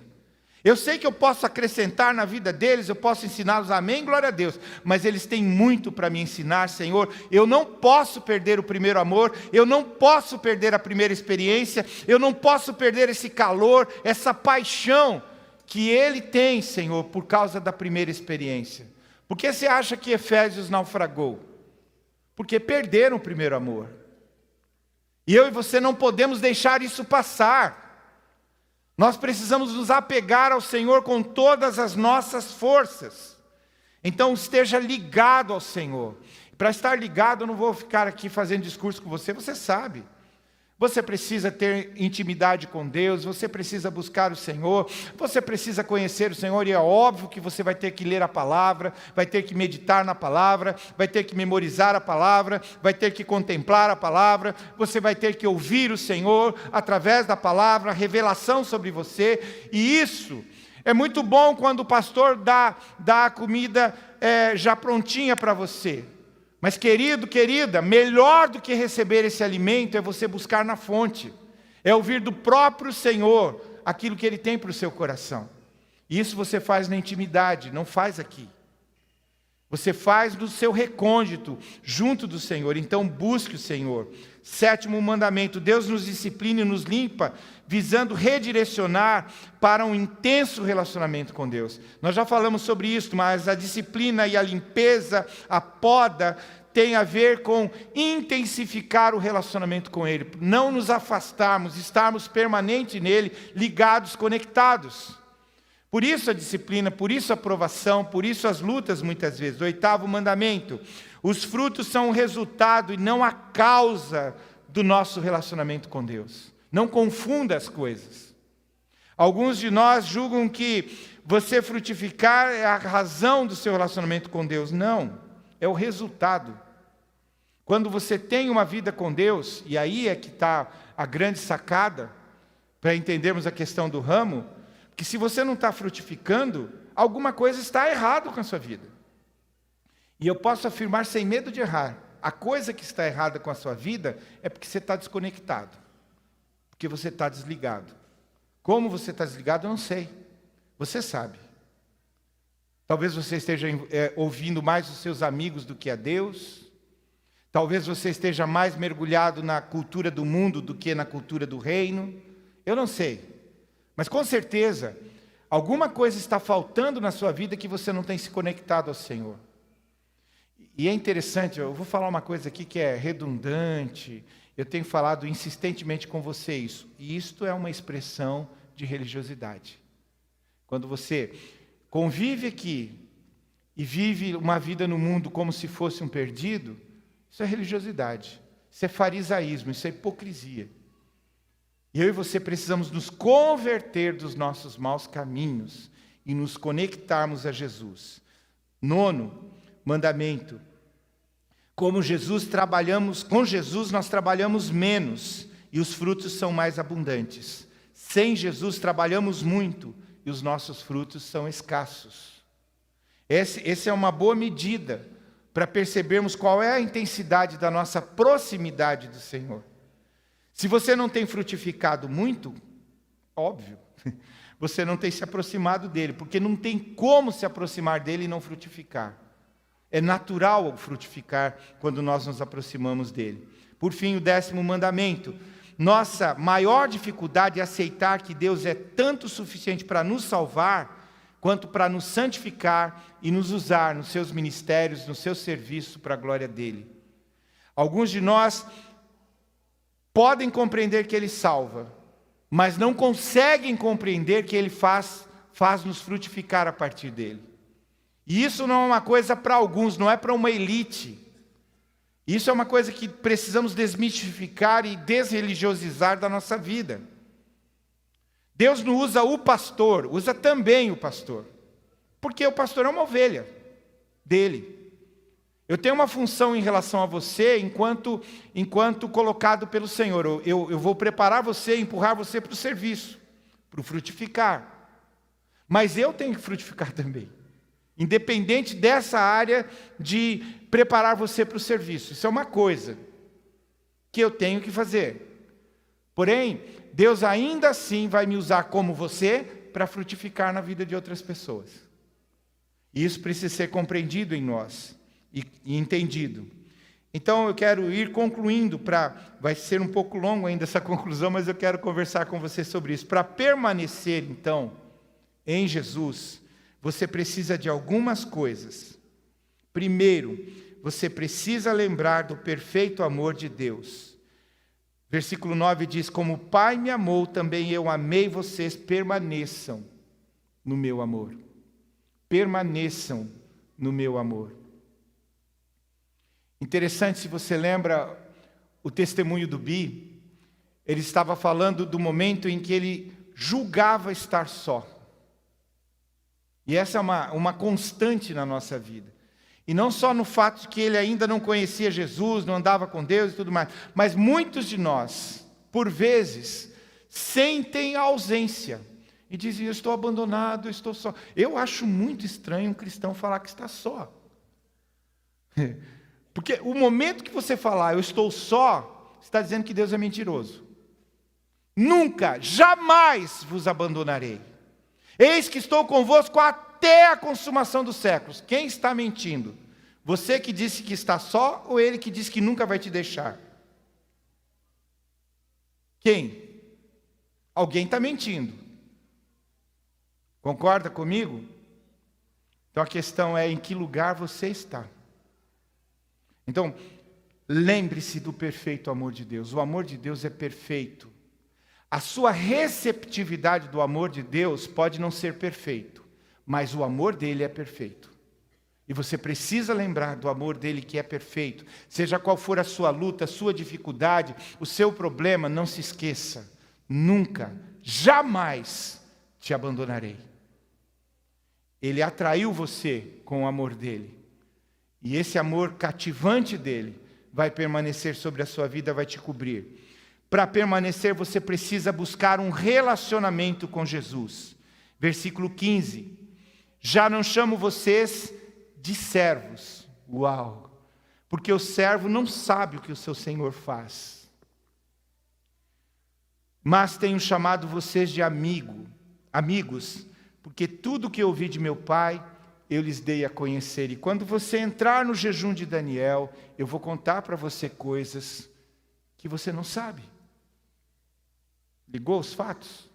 Eu sei que eu posso acrescentar na vida deles, eu posso ensiná-los, amém, glória a Deus. Mas eles têm muito para me ensinar, Senhor. Eu não posso perder o primeiro amor, eu não posso perder a primeira experiência, eu não posso perder esse calor, essa paixão que Ele tem, Senhor, por causa da primeira experiência. Por que você acha que Efésios naufragou? Porque perderam o primeiro amor. E eu e você não podemos deixar isso passar. Nós precisamos nos apegar ao Senhor com todas as nossas forças. Então esteja ligado ao Senhor. Para estar ligado, eu não vou ficar aqui fazendo discurso com você, você sabe. Você precisa ter intimidade com Deus, você precisa buscar o Senhor, você precisa conhecer o Senhor, e é óbvio que você vai ter que ler a palavra, vai ter que meditar na palavra, vai ter que memorizar a palavra, vai ter que contemplar a palavra, você vai ter que ouvir o Senhor através da palavra, revelação sobre você, e isso é muito bom quando o pastor dá a comida já prontinha para você. Mas querido, querida, melhor do que receber esse alimento é você buscar na fonte. É ouvir do próprio Senhor aquilo que Ele tem para o seu coração. E isso você faz na intimidade, não faz aqui. Você faz no seu recôndito, junto do Senhor. Então busque o Senhor. 7º mandamento, Deus nos disciplina e nos limpa, visando redirecionar para um intenso relacionamento com Deus. Nós já falamos sobre isso, mas a disciplina e a limpeza, a poda, tem a ver com intensificar o relacionamento com Ele. Não nos afastarmos, estarmos permanente nele, ligados, conectados. Por isso a disciplina, por isso a provação, por isso as lutas muitas vezes. 8º mandamento, os frutos são o resultado e não a causa do nosso relacionamento com Deus. Não confunda as coisas. Alguns de nós julgam que você frutificar é a razão do seu relacionamento com Deus. Não, é o resultado. Quando você tem uma vida com Deus, e aí é que está a grande sacada, para entendermos a questão do ramo, que se você não está frutificando, alguma coisa está errada com a sua vida. E eu posso afirmar sem medo de errar, a coisa que está errada com a sua vida é porque você está desconectado, porque você está desligado. Como você está desligado, eu não sei. Você sabe. Talvez você esteja ouvindo mais os seus amigos do que a Deus. Talvez você esteja mais mergulhado na cultura do mundo do que na cultura do reino. Eu não sei. Mas com certeza, alguma coisa está faltando na sua vida que você não tem se conectado ao Senhor. E é interessante, eu vou falar uma coisa aqui que é redundante, eu tenho falado insistentemente com você isso, e isto é uma expressão de religiosidade. Quando você convive aqui e vive uma vida no mundo como se fosse um perdido, isso é religiosidade, isso é farisaísmo, isso é hipocrisia. E eu e você precisamos nos converter dos nossos maus caminhos e nos conectarmos a Jesus. 9º mandamento. com Jesus nós trabalhamos menos e os frutos são mais abundantes. Sem Jesus trabalhamos muito e os nossos frutos são escassos. Essa é uma boa medida para percebermos qual é a intensidade da nossa proximidade do Senhor. Se você não tem frutificado muito, óbvio, você não tem se aproximado dele, porque não tem como se aproximar dele e não frutificar. É natural frutificar quando nós nos aproximamos dele. Por fim, o 10º mandamento. Nossa maior dificuldade é aceitar que Deus é tanto suficiente para nos salvar, quanto para nos santificar e nos usar nos seus ministérios, no seu serviço para a glória dele. Alguns de nós podem compreender que ele salva, mas não conseguem compreender que ele faz nos frutificar a partir dele. E isso não é uma coisa para alguns, não é para uma elite. Isso é uma coisa que precisamos desmistificar e desreligiosizar da nossa vida. Deus não usa o pastor, usa também o pastor. Porque o pastor é uma ovelha dele. Eu tenho uma função em relação a você enquanto colocado pelo Senhor. Eu vou preparar você, empurrar você para o serviço, para o frutificar. Mas eu tenho que frutificar também. Independente dessa área de preparar você para o serviço. Isso é uma coisa que eu tenho que fazer. Porém, Deus ainda assim vai me usar como você para frutificar na vida de outras pessoas. E isso precisa ser compreendido em nós e entendido. Então eu quero ir concluindo, vai ser um pouco longo ainda essa conclusão, mas eu quero conversar com você sobre isso. Para permanecer então em Jesus, você precisa de algumas coisas. Primeiro, você precisa lembrar do perfeito amor de Deus. Versículo 9 diz: como o Pai me amou, também eu amei vocês, permaneçam no meu amor. Permaneçam no meu amor. Interessante, se você lembra o testemunho do Bi, ele estava falando do momento em que ele julgava estar só. E essa é uma constante na nossa vida. E não só no fato de que ele ainda não conhecia Jesus, não andava com Deus e tudo mais, mas muitos de nós, por vezes, sentem a ausência e dizem: eu estou abandonado, eu estou só. Eu acho muito estranho um cristão falar que está só. Porque o momento que você falar eu estou só, você está dizendo que Deus é mentiroso. Nunca, jamais vos abandonarei. Eis que estou convosco até a consumação dos séculos. Quem está mentindo? Você que disse que está só ou ele que disse que nunca vai te deixar? Quem? Alguém está mentindo. Concorda comigo? Então a questão é: em que lugar você está? Então, lembre-se do perfeito amor de Deus. O amor de Deus é perfeito. A sua receptividade do amor de Deus pode não ser perfeito, mas o amor dele é perfeito. E você precisa lembrar do amor dele que é perfeito. Seja qual for a sua luta, a sua dificuldade, o seu problema, não se esqueça. Nunca, jamais te abandonarei. Ele atraiu você com o amor dele. E esse amor cativante dele vai permanecer sobre a sua vida, vai te cobrir. Para permanecer, você precisa buscar um relacionamento com Jesus. Versículo 15. Já não chamo vocês de servos. Uau! Porque o servo não sabe o que o seu Senhor faz. Mas tenho chamado vocês de amigos, porque tudo que eu ouvi de meu Pai, eu lhes dei a conhecer. E quando você entrar no jejum de Daniel, eu vou contar para você coisas que você não sabe. Ligou os fatos?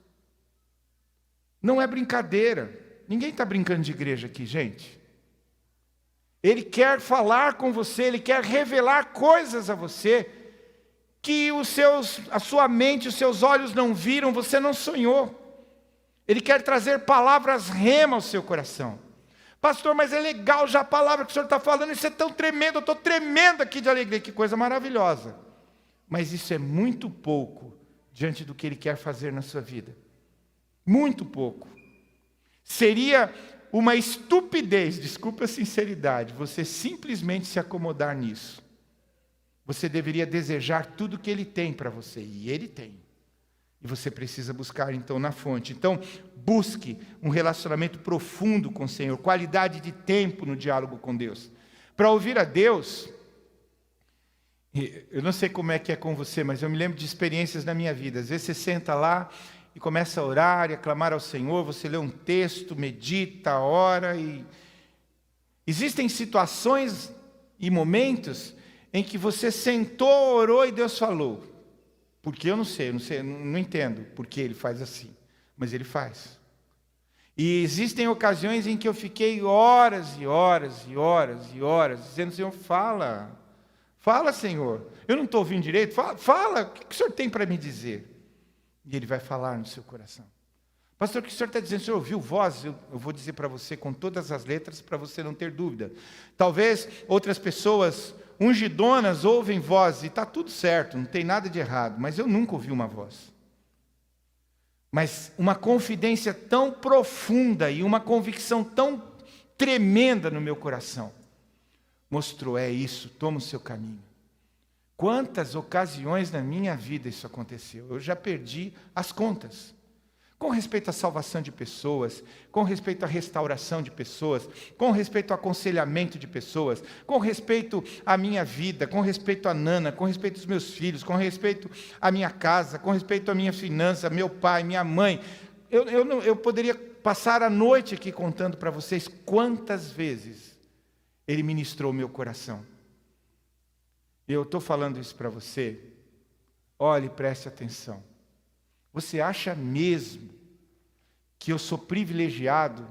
Não é brincadeira. Ninguém está brincando de igreja aqui, gente. Ele quer falar com você, ele quer revelar coisas a você que a sua mente, os seus olhos não viram, você não sonhou. Ele quer trazer palavras rema ao seu coração. Pastor, mas é legal já a palavra que o senhor está falando, isso é tão tremendo, eu estou tremendo aqui de alegria, que coisa maravilhosa. Mas isso é muito pouco diante do que ele quer fazer na sua vida. Muito pouco. Seria uma estupidez, desculpa a sinceridade, você simplesmente se acomodar nisso. Você deveria desejar tudo que Ele tem para você, e Ele tem. E você precisa buscar, então, na fonte. Então, busque um relacionamento profundo com o Senhor, qualidade de tempo no diálogo com Deus. Para ouvir a Deus, eu não sei como é que é com você, mas eu me lembro de experiências na minha vida. Às vezes você senta lá e começa a orar e a clamar ao Senhor, você lê um texto, medita, ora, e existem situações e momentos em que você sentou, orou e Deus falou. Porque eu não sei, não entendo por que Ele faz assim, mas Ele faz. E existem ocasiões em que eu fiquei horas e horas e horas e horas, dizendo, Senhor, fala, Senhor, eu não estou ouvindo direito, fala, o que o Senhor tem para me dizer? E Ele vai falar no seu coração. Pastor, o que o Senhor está dizendo? O Senhor ouviu voz? Eu vou dizer para você com todas as letras, para você não ter dúvida. Talvez outras pessoas ungidonas ouvem voz, e está tudo certo, não tem nada de errado, mas eu nunca ouvi uma voz. Mas uma confidência tão profunda e uma convicção tão tremenda no meu coração, mostrou, é isso, toma o seu caminho. Quantas ocasiões na minha vida isso aconteceu? Eu já perdi as contas. Com respeito à salvação de pessoas, com respeito à restauração de pessoas, com respeito ao aconselhamento de pessoas, com respeito à minha vida, com respeito à Nana, com respeito aos meus filhos, com respeito à minha casa, com respeito à minha finança, meu pai, minha mãe. Eu poderia passar a noite aqui contando para vocês quantas vezes Ele ministrou o meu coração. Eu estou falando isso para você. Olhe, preste atenção. Você acha mesmo que eu sou privilegiado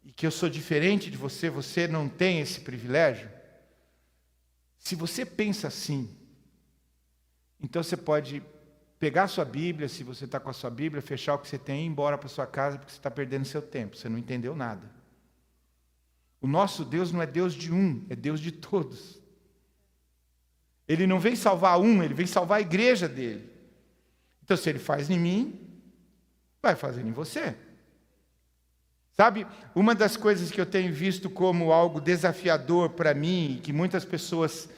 e que eu sou diferente de você, você não tem esse privilégio? Se você pensa assim, então você pode pegar a sua Bíblia, se você está com a sua Bíblia, fechar o que você tem e ir embora para a sua casa, porque você está perdendo seu tempo, você não entendeu nada. O nosso Deus não é Deus de um, é Deus de todos. Ele não vem salvar um, Ele vem salvar a igreja dele. Então, se Ele faz em mim, vai fazer em você. Sabe, uma das coisas que eu tenho visto como algo desafiador para mim, e que muitas pessoas,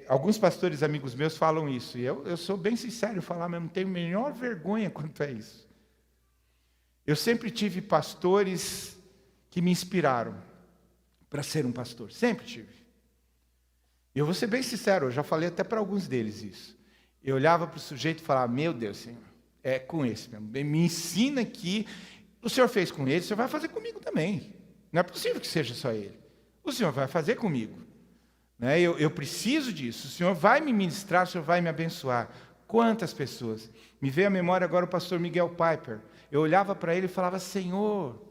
alguns pastores amigos meus falam isso, e eu sou bem sincero em falar, mas não tenho a menor vergonha quanto a isso. Eu sempre tive pastores que me inspiraram para ser um pastor, sempre tive. Eu vou ser bem sincero, eu já falei até para alguns deles isso. Eu olhava para o sujeito e falava, meu Deus, Senhor, é com esse mesmo. Me ensina que o Senhor fez com ele, o Senhor vai fazer comigo também. Não é possível que seja só ele. O Senhor vai fazer comigo. Né? Eu preciso disso. O Senhor vai me ministrar, o Senhor vai me abençoar. Quantas pessoas? Me veio à memória agora o pastor Miguel Piper. Eu olhava para ele e falava, Senhor...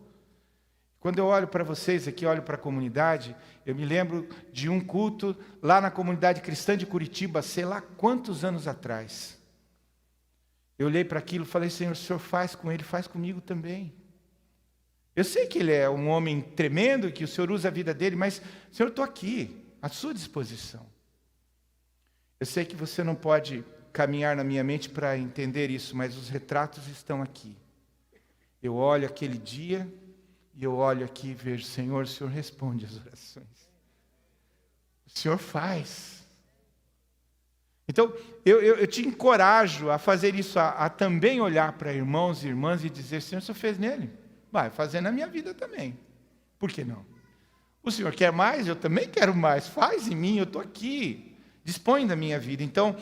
Quando eu olho para vocês aqui, olho para a comunidade, eu me lembro de um culto lá na comunidade cristã de Curitiba, sei lá quantos anos atrás. Eu olhei para aquilo e falei, Senhor, o Senhor faz com ele, faz comigo também. Eu sei que ele é um homem tremendo, que o Senhor usa a vida dele, mas, Senhor, eu estou aqui, à sua disposição. Eu sei que você não pode caminhar na minha mente para entender isso, mas os retratos estão aqui. Eu olho aquele dia... E eu olho aqui e vejo, Senhor, o Senhor responde as orações. O Senhor faz. Então, eu te encorajo a fazer isso, a também olhar para irmãos e irmãs e dizer, Senhor, o Senhor fez nele. Vai fazer na minha vida também. Por que não? O Senhor quer mais, eu também quero mais. Faz em mim, eu estou aqui. Dispõe da minha vida. Então,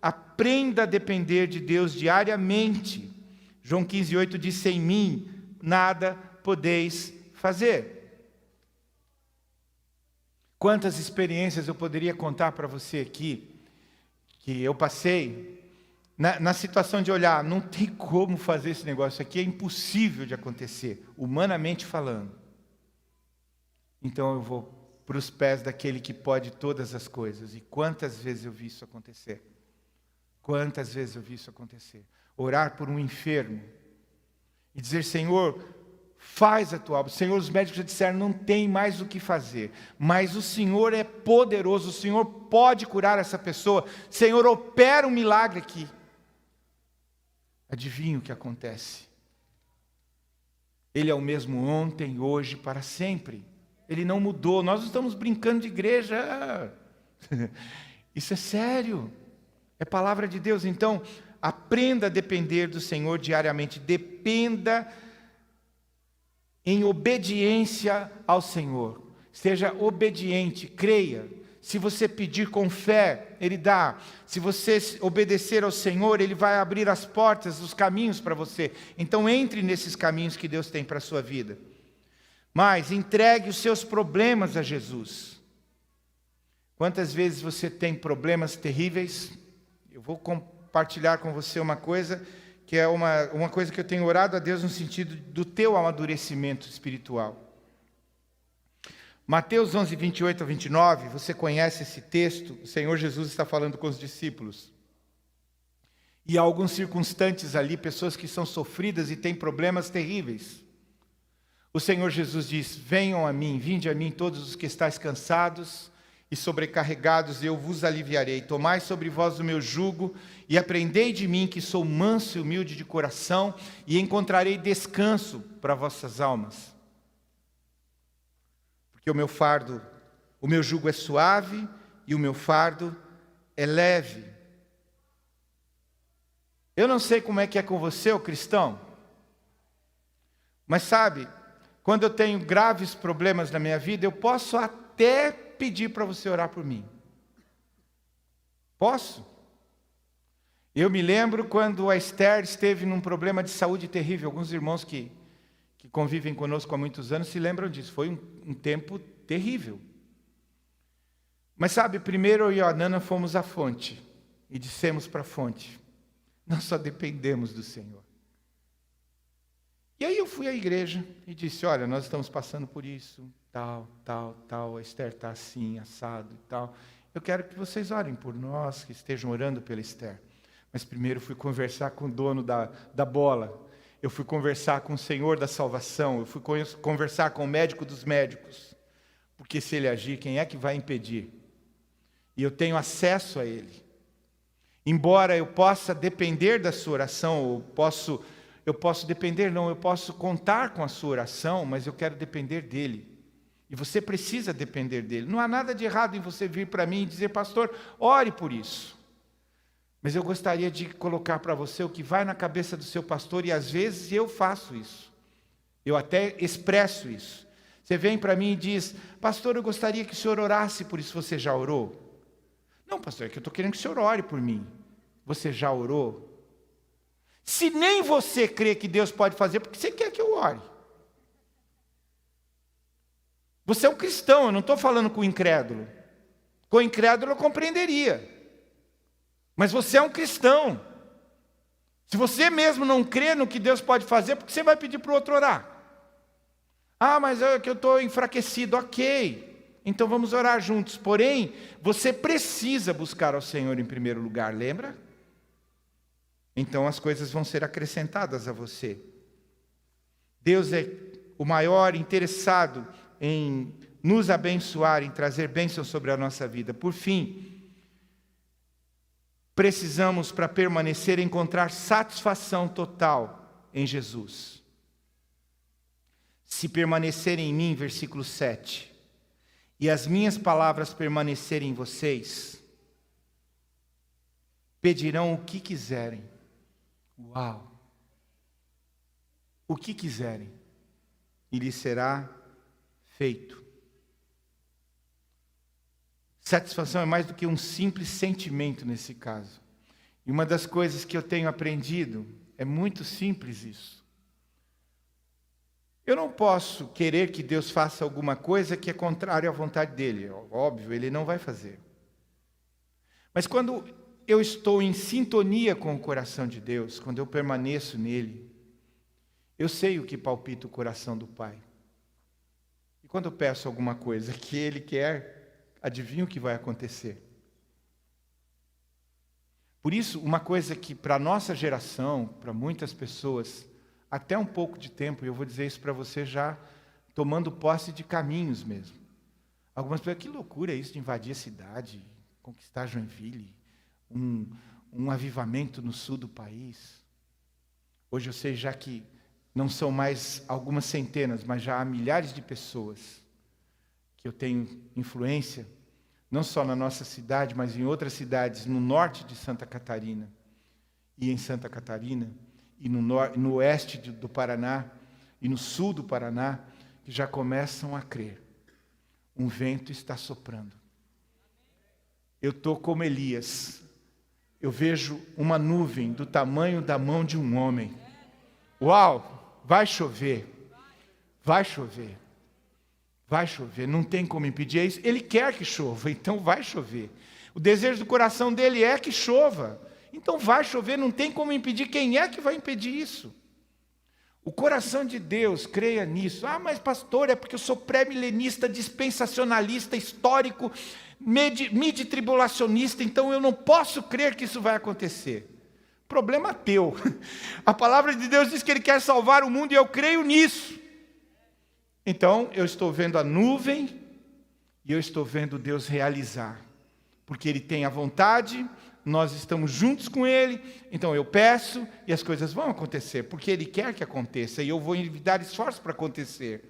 aprenda a depender de Deus diariamente. João 15:8 diz, sem mim, nada podeis fazer. Quantas experiências eu poderia contar para você aqui, que eu passei, na situação de olhar, não tem como fazer esse negócio aqui, é impossível de acontecer, humanamente falando. Então eu vou para os pés daquele que pode todas as coisas, e quantas vezes eu vi isso acontecer? Quantas vezes eu vi isso acontecer? Orar por um enfermo, e dizer, Senhor, faz a tua obra. Senhor, os médicos já disseram, não tem mais o que fazer. Mas o Senhor é poderoso, o Senhor pode curar essa pessoa. Senhor, opera um milagre aqui. Adivinha o que acontece? Ele é o mesmo ontem, hoje, para sempre. Ele não mudou. Nós não estamos brincando de igreja. Isso é sério. É palavra de Deus. Então, aprenda a depender do Senhor diariamente. Dependa em obediência ao Senhor. Seja obediente, creia. Se você pedir com fé, Ele dá. Se você obedecer ao Senhor, Ele vai abrir as portas, os caminhos para você. Então entre nesses caminhos que Deus tem para a sua vida. Mas entregue os seus problemas a Jesus. Quantas vezes você tem problemas terríveis? Eu vou compartilhar com você uma coisa, que é uma coisa que eu tenho orado a Deus no sentido do teu amadurecimento espiritual. Mateus 11, 28 a 29, você conhece esse texto, o Senhor Jesus está falando com os discípulos. E há alguns circunstantes ali, pessoas que são sofridas e têm problemas terríveis. O Senhor Jesus diz: venham a mim, vinde a mim todos os que estáis cansados e sobrecarregados, e eu vos aliviarei. Tomai sobre vós o meu jugo e aprendei de mim, que sou manso e humilde de coração, e encontrarei descanso para vossas almas. Porque o meu jugo é suave e o meu fardo é leve. Eu não sei como é que é com você, ô cristão, mas sabe, quando eu tenho graves problemas na minha vida, eu posso até pedir para você orar por mim. Posso? Eu me lembro quando a Esther esteve num problema de saúde terrível. Alguns irmãos que convivem conosco há muitos anos se lembram disso. Foi um tempo terrível. Mas sabe, primeiro eu e a Nana fomos à fonte e dissemos para a fonte: nós só dependemos do Senhor. E aí eu fui à igreja e disse: olha, nós estamos passando por isso, tal, a Esther está assim, assado e tal. Eu quero que vocês orem por nós, que estejam orando pela Esther. Mas primeiro fui conversar com o dono da bola. Eu fui conversar com o Senhor da salvação. Eu fui conversar com o médico dos médicos. Porque se ele agir, quem é que vai impedir? E eu tenho acesso a ele. Embora eu possa depender da sua oração, eu posso contar com a sua oração, mas eu quero depender dele. E você precisa depender dele. Não há nada de errado em você vir para mim e dizer: pastor, ore por isso. Mas eu gostaria de colocar para você o que vai na cabeça do seu pastor, e às vezes eu faço isso. Eu até expresso isso. Você vem para mim e diz: pastor, eu gostaria que o senhor orasse por isso. Você já orou? Não, pastor, é que eu estou querendo que o senhor ore por mim. Você já orou? Se nem você crê que Deus pode fazer, por que você quer que eu ore? Você é um cristão, eu não estou falando com o incrédulo. Com o incrédulo eu compreenderia. Mas você é um cristão. Se você mesmo não crê no que Deus pode fazer, por que você vai pedir para o outro orar? Ah, mas é que eu estou enfraquecido. Ok, então vamos orar juntos. Porém, você precisa buscar ao Senhor em primeiro lugar, lembra? Então as coisas vão ser acrescentadas a você. Deus é o maior interessado em nos abençoar, em trazer bênção sobre a nossa vida. Por fim, precisamos, para permanecer, encontrar satisfação total em Jesus. Se permanecerem em mim, versículo 7, e as minhas palavras permanecerem em vocês, pedirão o que quiserem. Uau! O que quiserem, e lhes será feito. Satisfação é mais do que um simples sentimento nesse caso. E uma das coisas que eu tenho aprendido, é muito simples isso. Eu não posso querer que Deus faça alguma coisa que é contrária à vontade dele. Óbvio, ele não vai fazer. Mas quando eu estou em sintonia com o coração de Deus, quando eu permaneço nele, eu sei o que palpita o coração do Pai. E quando eu peço alguma coisa que ele quer, adivinha o que vai acontecer? Por isso, uma coisa que para a nossa geração, para muitas pessoas, até um pouco de tempo, e eu vou dizer isso para você já tomando posse de caminhos mesmo. Algumas pessoas, que loucura é isso de invadir a cidade, conquistar Joinville, um avivamento no sul do país. Hoje eu sei já que não são mais algumas centenas, mas já há milhares de pessoas que eu tenho influência não só na nossa cidade, mas em outras cidades no norte de Santa Catarina, e em Santa Catarina, e no oeste do Paraná, e no sul do Paraná, que já começam a crer. Um vento está soprando. Eu estou como Elias. Eu vejo uma nuvem do tamanho da mão de um homem. Uau! Vai chover. Vai chover. Vai chover. Não tem como impedir isso. Ele quer que chova, então vai chover. O desejo do coração dele é que chova. Então vai chover, não tem como impedir. Quem é que vai impedir isso? O coração de Deus, creia nisso. Ah, mas pastor, é porque eu sou pré-milenista, dispensacionalista, histórico, midi-tribulacionista, então eu não posso crer que isso vai acontecer. Problema teu. A palavra de Deus diz que Ele quer salvar o mundo e eu creio nisso. Então eu estou vendo a nuvem e eu estou vendo Deus realizar. Porque Ele tem a vontade, nós estamos juntos com Ele, então eu peço e as coisas vão acontecer, porque Ele quer que aconteça e eu vou dar esforço para acontecer.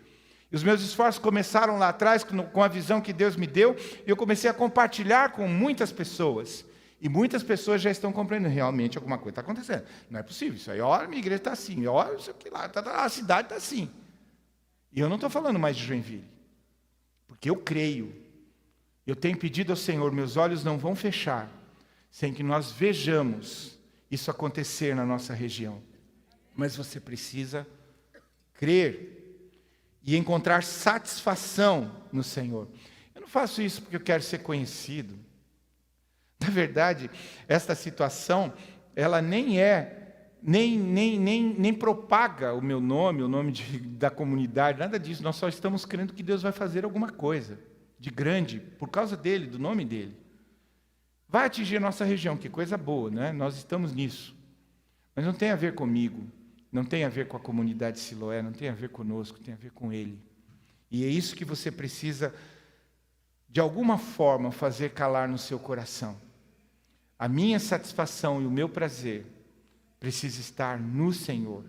E os meus esforços começaram lá atrás com a visão que Deus me deu, e eu comecei a compartilhar com muitas pessoas. E muitas pessoas já estão compreendendo, realmente alguma coisa está acontecendo. Não é possível isso aí, olha, minha igreja está assim, olha isso aqui lá, a cidade está assim. E eu não estou falando mais de Joinville, porque eu creio. Eu tenho pedido ao Senhor, meus olhos não vão fechar, sem que nós vejamos isso acontecer na nossa região. Mas você precisa crer e encontrar satisfação no Senhor. Eu não faço isso porque eu quero ser conhecido. Na verdade, esta situação, ela nem propaga o meu nome, o nome da comunidade, nada disso. Nós só estamos crendo que Deus vai fazer alguma coisa de grande, por causa dele, do nome dele. Vai atingir a nossa região, que coisa boa, né? Nós estamos nisso. Mas não tem a ver comigo, não tem a ver com a comunidade Siloé, não tem a ver conosco, tem a ver com Ele. E é isso que você precisa, de alguma forma, fazer calar no seu coração. A minha satisfação e o meu prazer precisa estar no Senhor.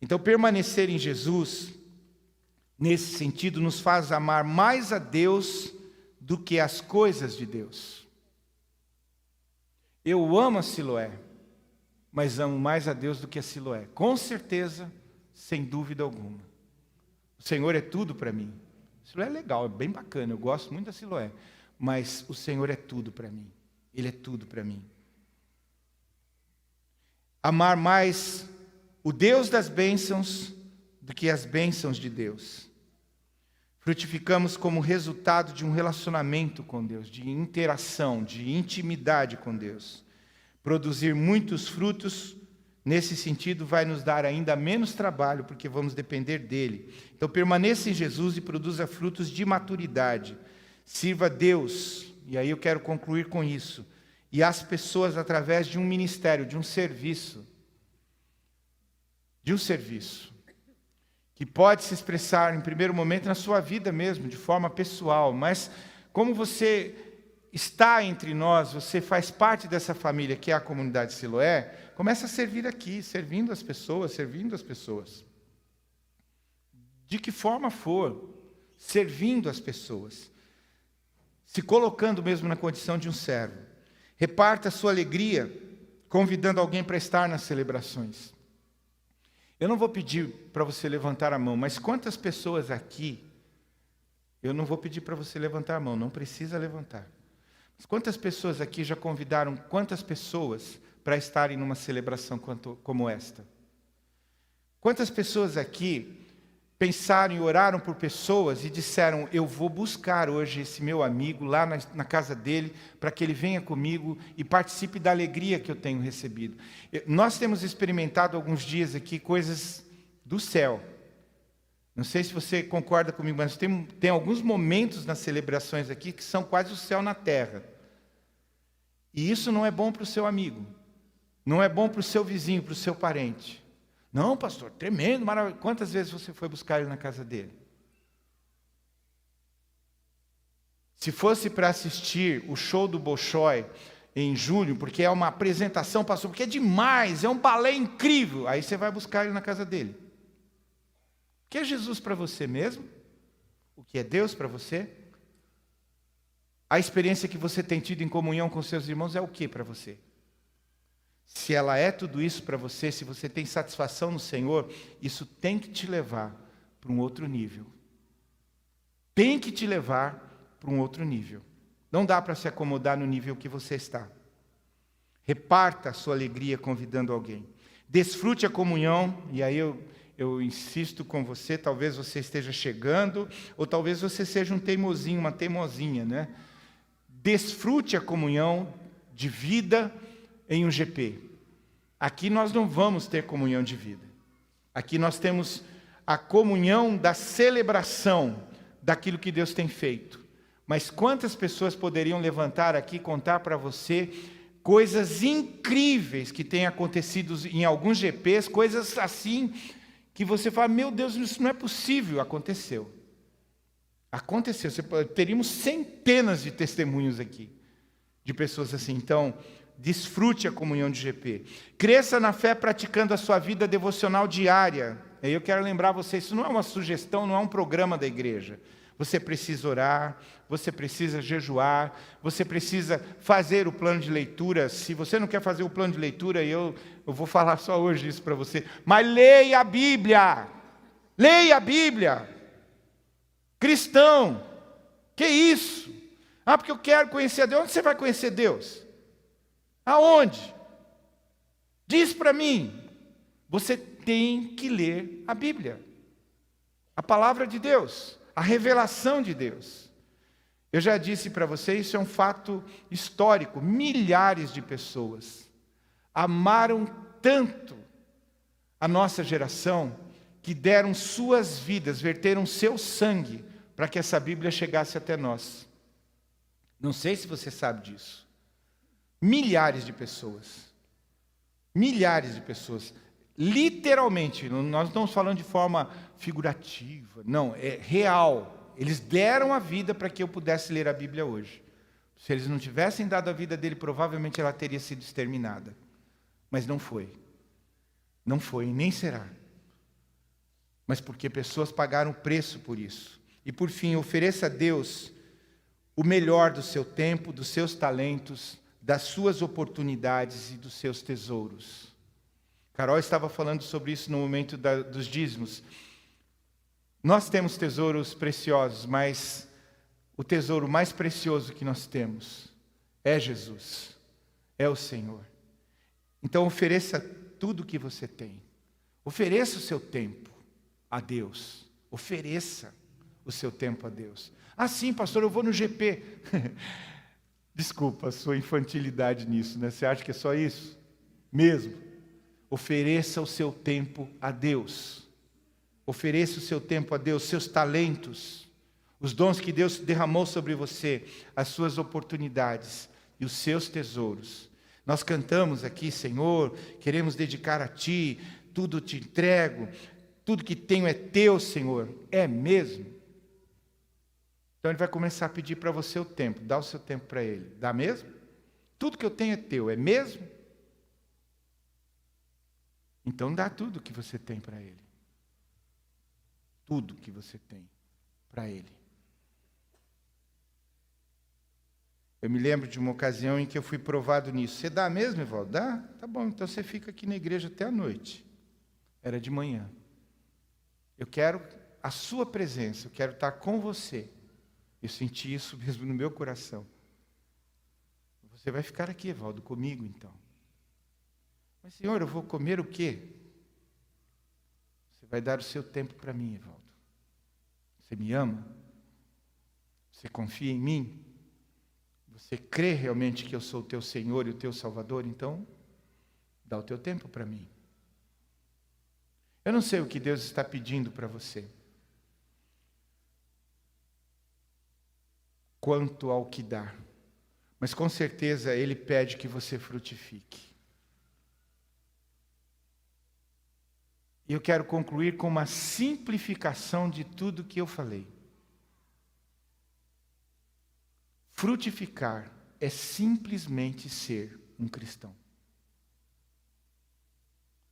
Então, permanecer em Jesus, nesse sentido, nos faz amar mais a Deus do que as coisas de Deus. Eu amo a Siloé, mas amo mais a Deus do que a Siloé. Com certeza, sem dúvida alguma. O Senhor é tudo para mim. Siloé é legal, é bem bacana, eu gosto muito da Siloé. Mas o Senhor é tudo para mim. Ele é tudo para mim. Amar mais o Deus das bênçãos do que as bênçãos de Deus. Frutificamos como resultado de um relacionamento com Deus, de interação, de intimidade com Deus. Produzir muitos frutos, nesse sentido, vai nos dar ainda menos trabalho, porque vamos depender dele. Então, permaneça em Jesus e produza frutos de maturidade. Sirva a Deus, e aí eu quero concluir com isso, e as pessoas através de um ministério, de um serviço. De um serviço. Que pode se expressar, em primeiro momento, na sua vida mesmo, de forma pessoal, mas como você está entre nós, você faz parte dessa família que é a comunidade Siloé, começa a servir aqui, servindo as pessoas. De que forma for, servindo as pessoas, se colocando mesmo na condição de um servo. Reparta a sua alegria, convidando alguém para estar nas celebrações. Eu não vou pedir para você levantar a mão, mas quantas pessoas aqui, eu não vou pedir para você levantar a mão, não precisa levantar. Mas quantas pessoas aqui já convidaram quantas pessoas para estarem numa celebração como esta? Quantas pessoas aqui pensaram e oraram por pessoas e disseram, eu vou buscar hoje esse meu amigo lá na casa dele, para que ele venha comigo e participe da alegria que eu tenho recebido. Nós temos experimentado alguns dias aqui coisas do céu. Não sei se você concorda comigo, mas tem alguns momentos nas celebrações aqui que são quase o céu na terra. E isso não é bom para o seu amigo, não é bom para o seu vizinho, para o seu parente. Não, pastor, tremendo, maravilhoso. Quantas vezes você foi buscar ele na casa dele? Se fosse para assistir o show do Bolshoi em julho, porque é uma apresentação, pastor, porque é demais, é um balé incrível, aí você vai buscar ele na casa dele. O que é Jesus para você mesmo? O que é Deus para você? A experiência que você tem tido em comunhão com seus irmãos é o que para você? Se ela é tudo isso para você, se você tem satisfação no Senhor, isso tem que te levar para um outro nível. Tem que te levar para um outro nível. Não dá para se acomodar no nível que você está. Reparta a sua alegria convidando alguém. Desfrute a comunhão, e aí eu insisto com você, talvez você esteja chegando, ou talvez você seja um teimosinho, uma teimosinha, né? Desfrute a comunhão de vida em um GP. Aqui nós não vamos ter comunhão de vida. Aqui nós temos a comunhão da celebração daquilo que Deus tem feito. Mas quantas pessoas poderiam levantar aqui e contar para você coisas incríveis que têm acontecido em alguns GPs, coisas assim que você fala, meu Deus, isso não é possível. Aconteceu. Aconteceu. Teríamos centenas de testemunhos aqui, de pessoas assim. Então, desfrute a comunhão de GP. Cresça na fé praticando a sua vida devocional diária. E eu quero lembrar vocês, isso não é uma sugestão, não é um programa da igreja. Você precisa orar, você precisa jejuar, você precisa fazer o plano de leitura. Se você não quer fazer o plano de leitura, eu vou falar só hoje isso para você. Mas leia a Bíblia. Leia a Bíblia. Cristão, que isso? Ah, porque eu quero conhecer a Deus. Onde você vai conhecer Deus? Aonde? Diz para mim. Você tem que ler a Bíblia. A palavra de Deus. A revelação de Deus. Eu já disse para vocês, isso é um fato histórico. Milhares de pessoas amaram tanto a nossa geração que deram suas vidas, verteram seu sangue para que essa Bíblia chegasse até nós. Não sei se você sabe disso. Milhares de pessoas. Milhares de pessoas. Literalmente, nós não estamos falando de forma figurativa, não, é real. Eles deram a vida para que eu pudesse ler a Bíblia hoje. Se eles não tivessem dado a vida dele, provavelmente ela teria sido exterminada. Mas não foi. Não foi, nem será. Mas porque pessoas pagaram o preço por isso. E por fim, ofereça a Deus o melhor do seu tempo, dos seus talentos, das suas oportunidades e dos seus tesouros. Carol estava falando sobre isso no momento dos dízimos. Nós temos tesouros preciosos, mas o tesouro mais precioso que nós temos é Jesus, é o Senhor. Então ofereça tudo o que você tem. Ofereça o seu tempo a Deus. Ofereça o seu tempo a Deus. Ah, sim, pastor, eu vou no GP. Desculpa a sua infantilidade nisso, né? Você acha que é só isso? Mesmo. Ofereça o seu tempo a Deus. Ofereça o seu tempo a Deus, seus talentos, os dons que Deus derramou sobre você, as suas oportunidades e os seus tesouros. Nós cantamos aqui, Senhor, queremos dedicar a Ti, tudo te entrego, tudo que tenho é Teu, Senhor. É mesmo? Então Ele vai começar a pedir para você o tempo, dá o seu tempo para Ele. Dá mesmo? Tudo que eu tenho é Teu, é mesmo? Então dá tudo que você tem para Ele. Tudo que você tem para Ele. Eu me lembro de uma ocasião em que eu fui provado nisso. Você dá mesmo, Evaldo? Dá? Tá bom, então você fica aqui na igreja até a noite. Era de manhã. Eu quero a sua presença, eu quero estar com você. Eu senti isso mesmo no meu coração. Você vai ficar aqui, Evaldo, comigo então. Mas, Senhor, eu vou comer o quê? Você vai dar o seu tempo para mim, Evaldo. Você me ama? Você confia em mim? Você crê realmente que eu sou o teu Senhor e o teu Salvador? Então, dá o teu tempo para mim. Eu não sei o que Deus está pedindo para você. Quanto ao que dá. Mas com certeza Ele pede que você frutifique. E eu quero concluir com uma simplificação de tudo que eu falei. Frutificar é simplesmente ser um cristão.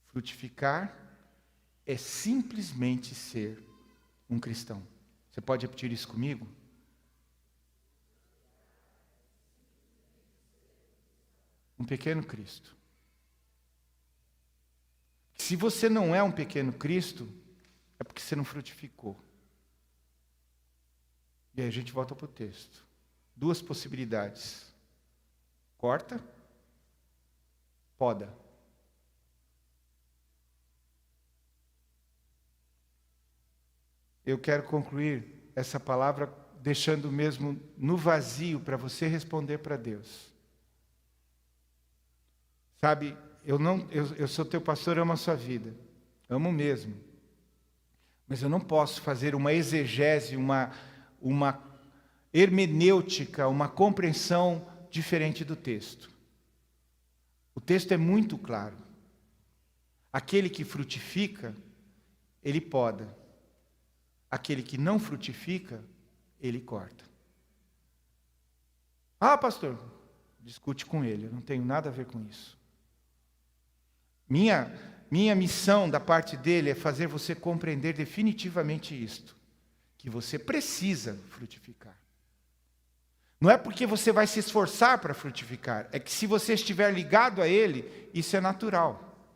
Frutificar é simplesmente ser um cristão. Você pode repetir isso comigo? Um pequeno Cristo. Se você não é um pequeno Cristo, é porque você não frutificou. E aí a gente volta para o texto. 2 possibilidades. Corta, poda. Eu quero concluir essa palavra deixando mesmo no vazio para você responder para Deus. Sabe, eu sou teu pastor, amo a sua vida. Amo mesmo. Mas eu não posso fazer uma exegese, uma hermenêutica, uma compreensão diferente do texto. O texto é muito claro. Aquele que frutifica, ele poda. Aquele que não frutifica, ele corta. Ah, pastor, discute com ele, eu não tenho nada a ver com isso. Minha missão da parte dele é fazer você compreender definitivamente isto, que você precisa frutificar. Não é porque você vai se esforçar para frutificar, é que se você estiver ligado a ele, isso é natural.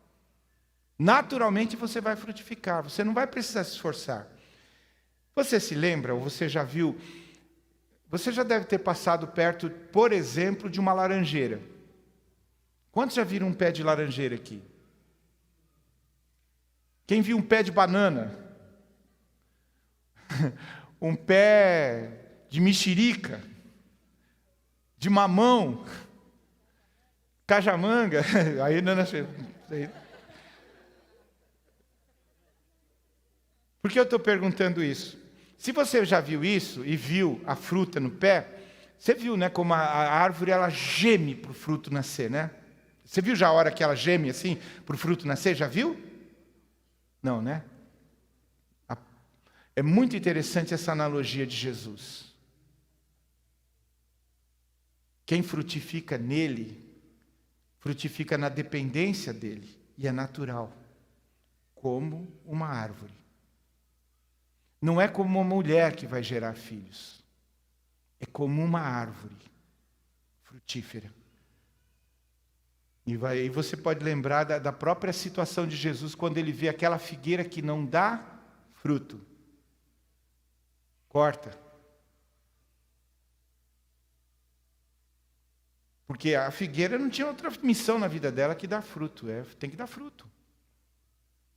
Naturalmente você vai frutificar, você não vai precisar se esforçar. Você se lembra, ou você já viu, você já deve ter passado perto, por exemplo, de uma laranjeira. Quantos já viram um pé de laranjeira aqui? Quem viu um pé de banana? Um pé de mexerica? De mamão? Cajamanga? Aí não nasceu. Por que eu estou perguntando isso? Se você já viu isso e viu a fruta no pé, você viu, né, como a árvore ela geme para o fruto nascer, né? Você viu já a hora que ela geme assim para o fruto nascer? Já viu? Não, né? É muito interessante essa analogia de Jesus. Quem frutifica nele, frutifica na dependência dele, e é natural, como uma árvore. Não é como uma mulher que vai gerar filhos. É como uma árvore frutífera. E você pode lembrar da própria situação de Jesus quando ele vê aquela figueira que não dá fruto. Corta. Porque a figueira não tinha outra missão na vida dela que dar fruto. Tem que dar fruto.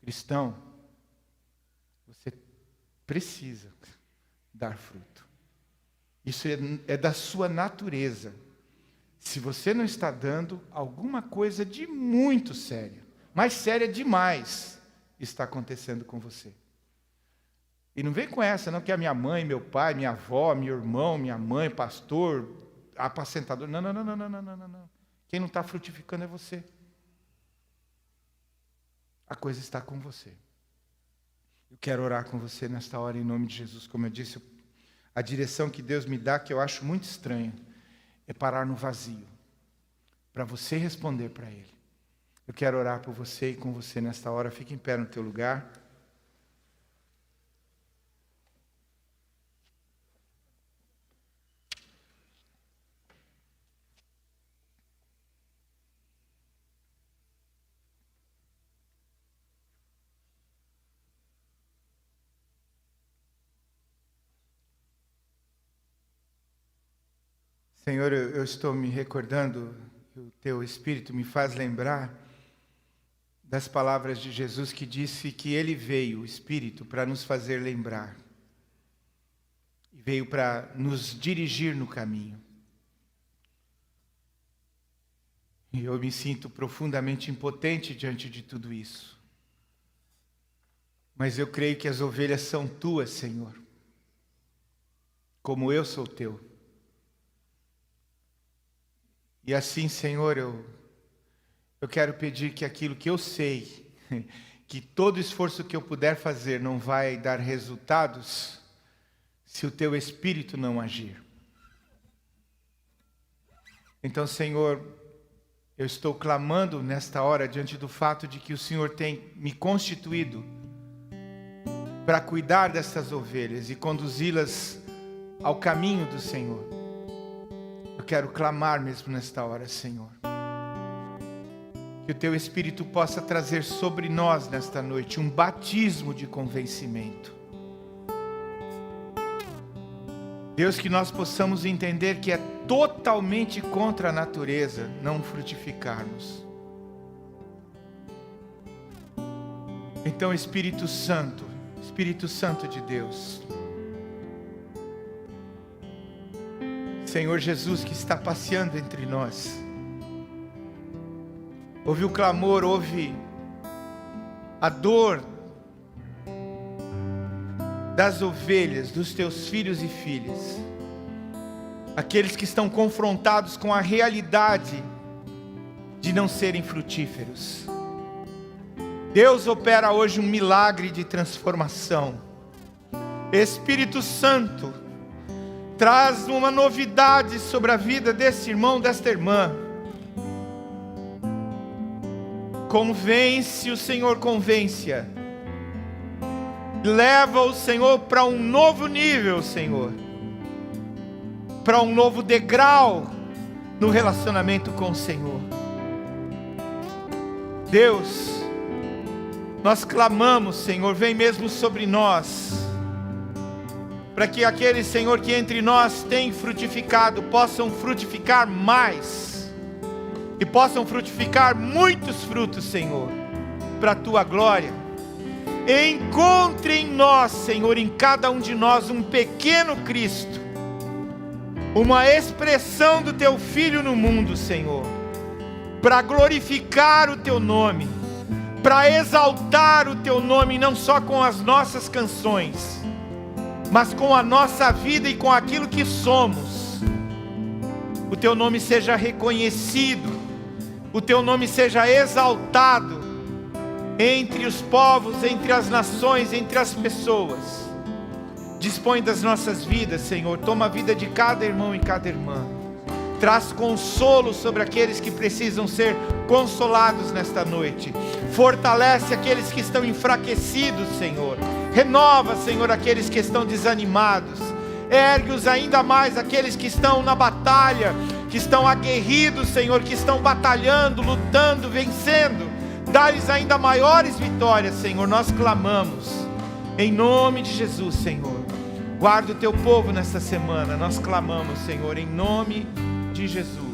Cristão, você precisa dar fruto. Isso é da sua natureza. Se você não está dando, alguma coisa de muito séria, mais séria demais, está acontecendo com você. E não vem com essa, não, que a minha mãe, meu pai, minha avó, meu irmão, minha mãe, pastor, apacentador. Não. Quem não está frutificando é você. A coisa está com você. Eu quero orar com você nesta hora em nome de Jesus. Como eu disse, a direção que Deus me dá, que eu acho muito estranha, é parar no vazio, para você responder para Ele. Eu quero orar por você e com você nesta hora. Fique em pé no teu lugar. Senhor, eu estou me recordando, o Teu Espírito me faz lembrar das palavras de Jesus que disse que Ele veio, o Espírito, para nos fazer lembrar. E veio para nos dirigir no caminho. E eu me sinto profundamente impotente diante de tudo isso. Mas eu creio que as ovelhas são Tuas, Senhor. Como eu sou Teu. E assim, Senhor, eu quero pedir que aquilo que eu sei, que todo esforço que eu puder fazer não vai dar resultados, se o Teu Espírito não agir. Então, Senhor, eu estou clamando nesta hora diante do fato de que o Senhor tem me constituído para cuidar dessas ovelhas e conduzi-las ao caminho do Senhor. Eu quero clamar mesmo nesta hora, Senhor. Que o Teu Espírito possa trazer sobre nós nesta noite um batismo de convencimento. Deus, que nós possamos entender que é totalmente contra a natureza não frutificarmos. Então, Espírito Santo de Deus, Senhor Jesus, que está passeando entre nós, ouve o clamor, ouve a dor das ovelhas, dos teus filhos e filhas, aqueles que estão confrontados com a realidade de não serem frutíferos. Deus opera hoje um milagre de transformação. Espírito Santo, traz uma novidade sobre a vida desse irmão, desta irmã. Convence o Senhor, convence-a. Leva o Senhor para um novo nível, Senhor. Para um novo degrau no relacionamento com o Senhor. Deus, nós clamamos, Senhor, vem mesmo sobre nós, para que aqueles, Senhor, que entre nós têm frutificado, possam frutificar mais, e possam frutificar muitos frutos, Senhor, para a Tua glória. Encontre em nós, Senhor, em cada um de nós, um pequeno Cristo, uma expressão do Teu Filho no mundo, Senhor, para glorificar o Teu nome, para exaltar o Teu nome, não só com as nossas canções, mas com a nossa vida e com aquilo que somos. O Teu nome seja reconhecido, o Teu nome seja exaltado entre os povos, entre as nações, entre as pessoas. Dispõe das nossas vidas, Senhor, toma a vida de cada irmão e cada irmã. Traz consolo sobre aqueles que precisam ser consolados nesta noite. Fortalece aqueles que estão enfraquecidos, Senhor. Renova, Senhor, aqueles que estão desanimados. Ergue-os ainda mais, aqueles que estão na batalha, que estão aguerridos, Senhor, que estão batalhando, lutando, vencendo. Dá-lhes ainda maiores vitórias, Senhor. Nós clamamos, em nome de Jesus, Senhor. Guarda o Teu povo nesta semana. Nós clamamos, Senhor, em nome de Jesus.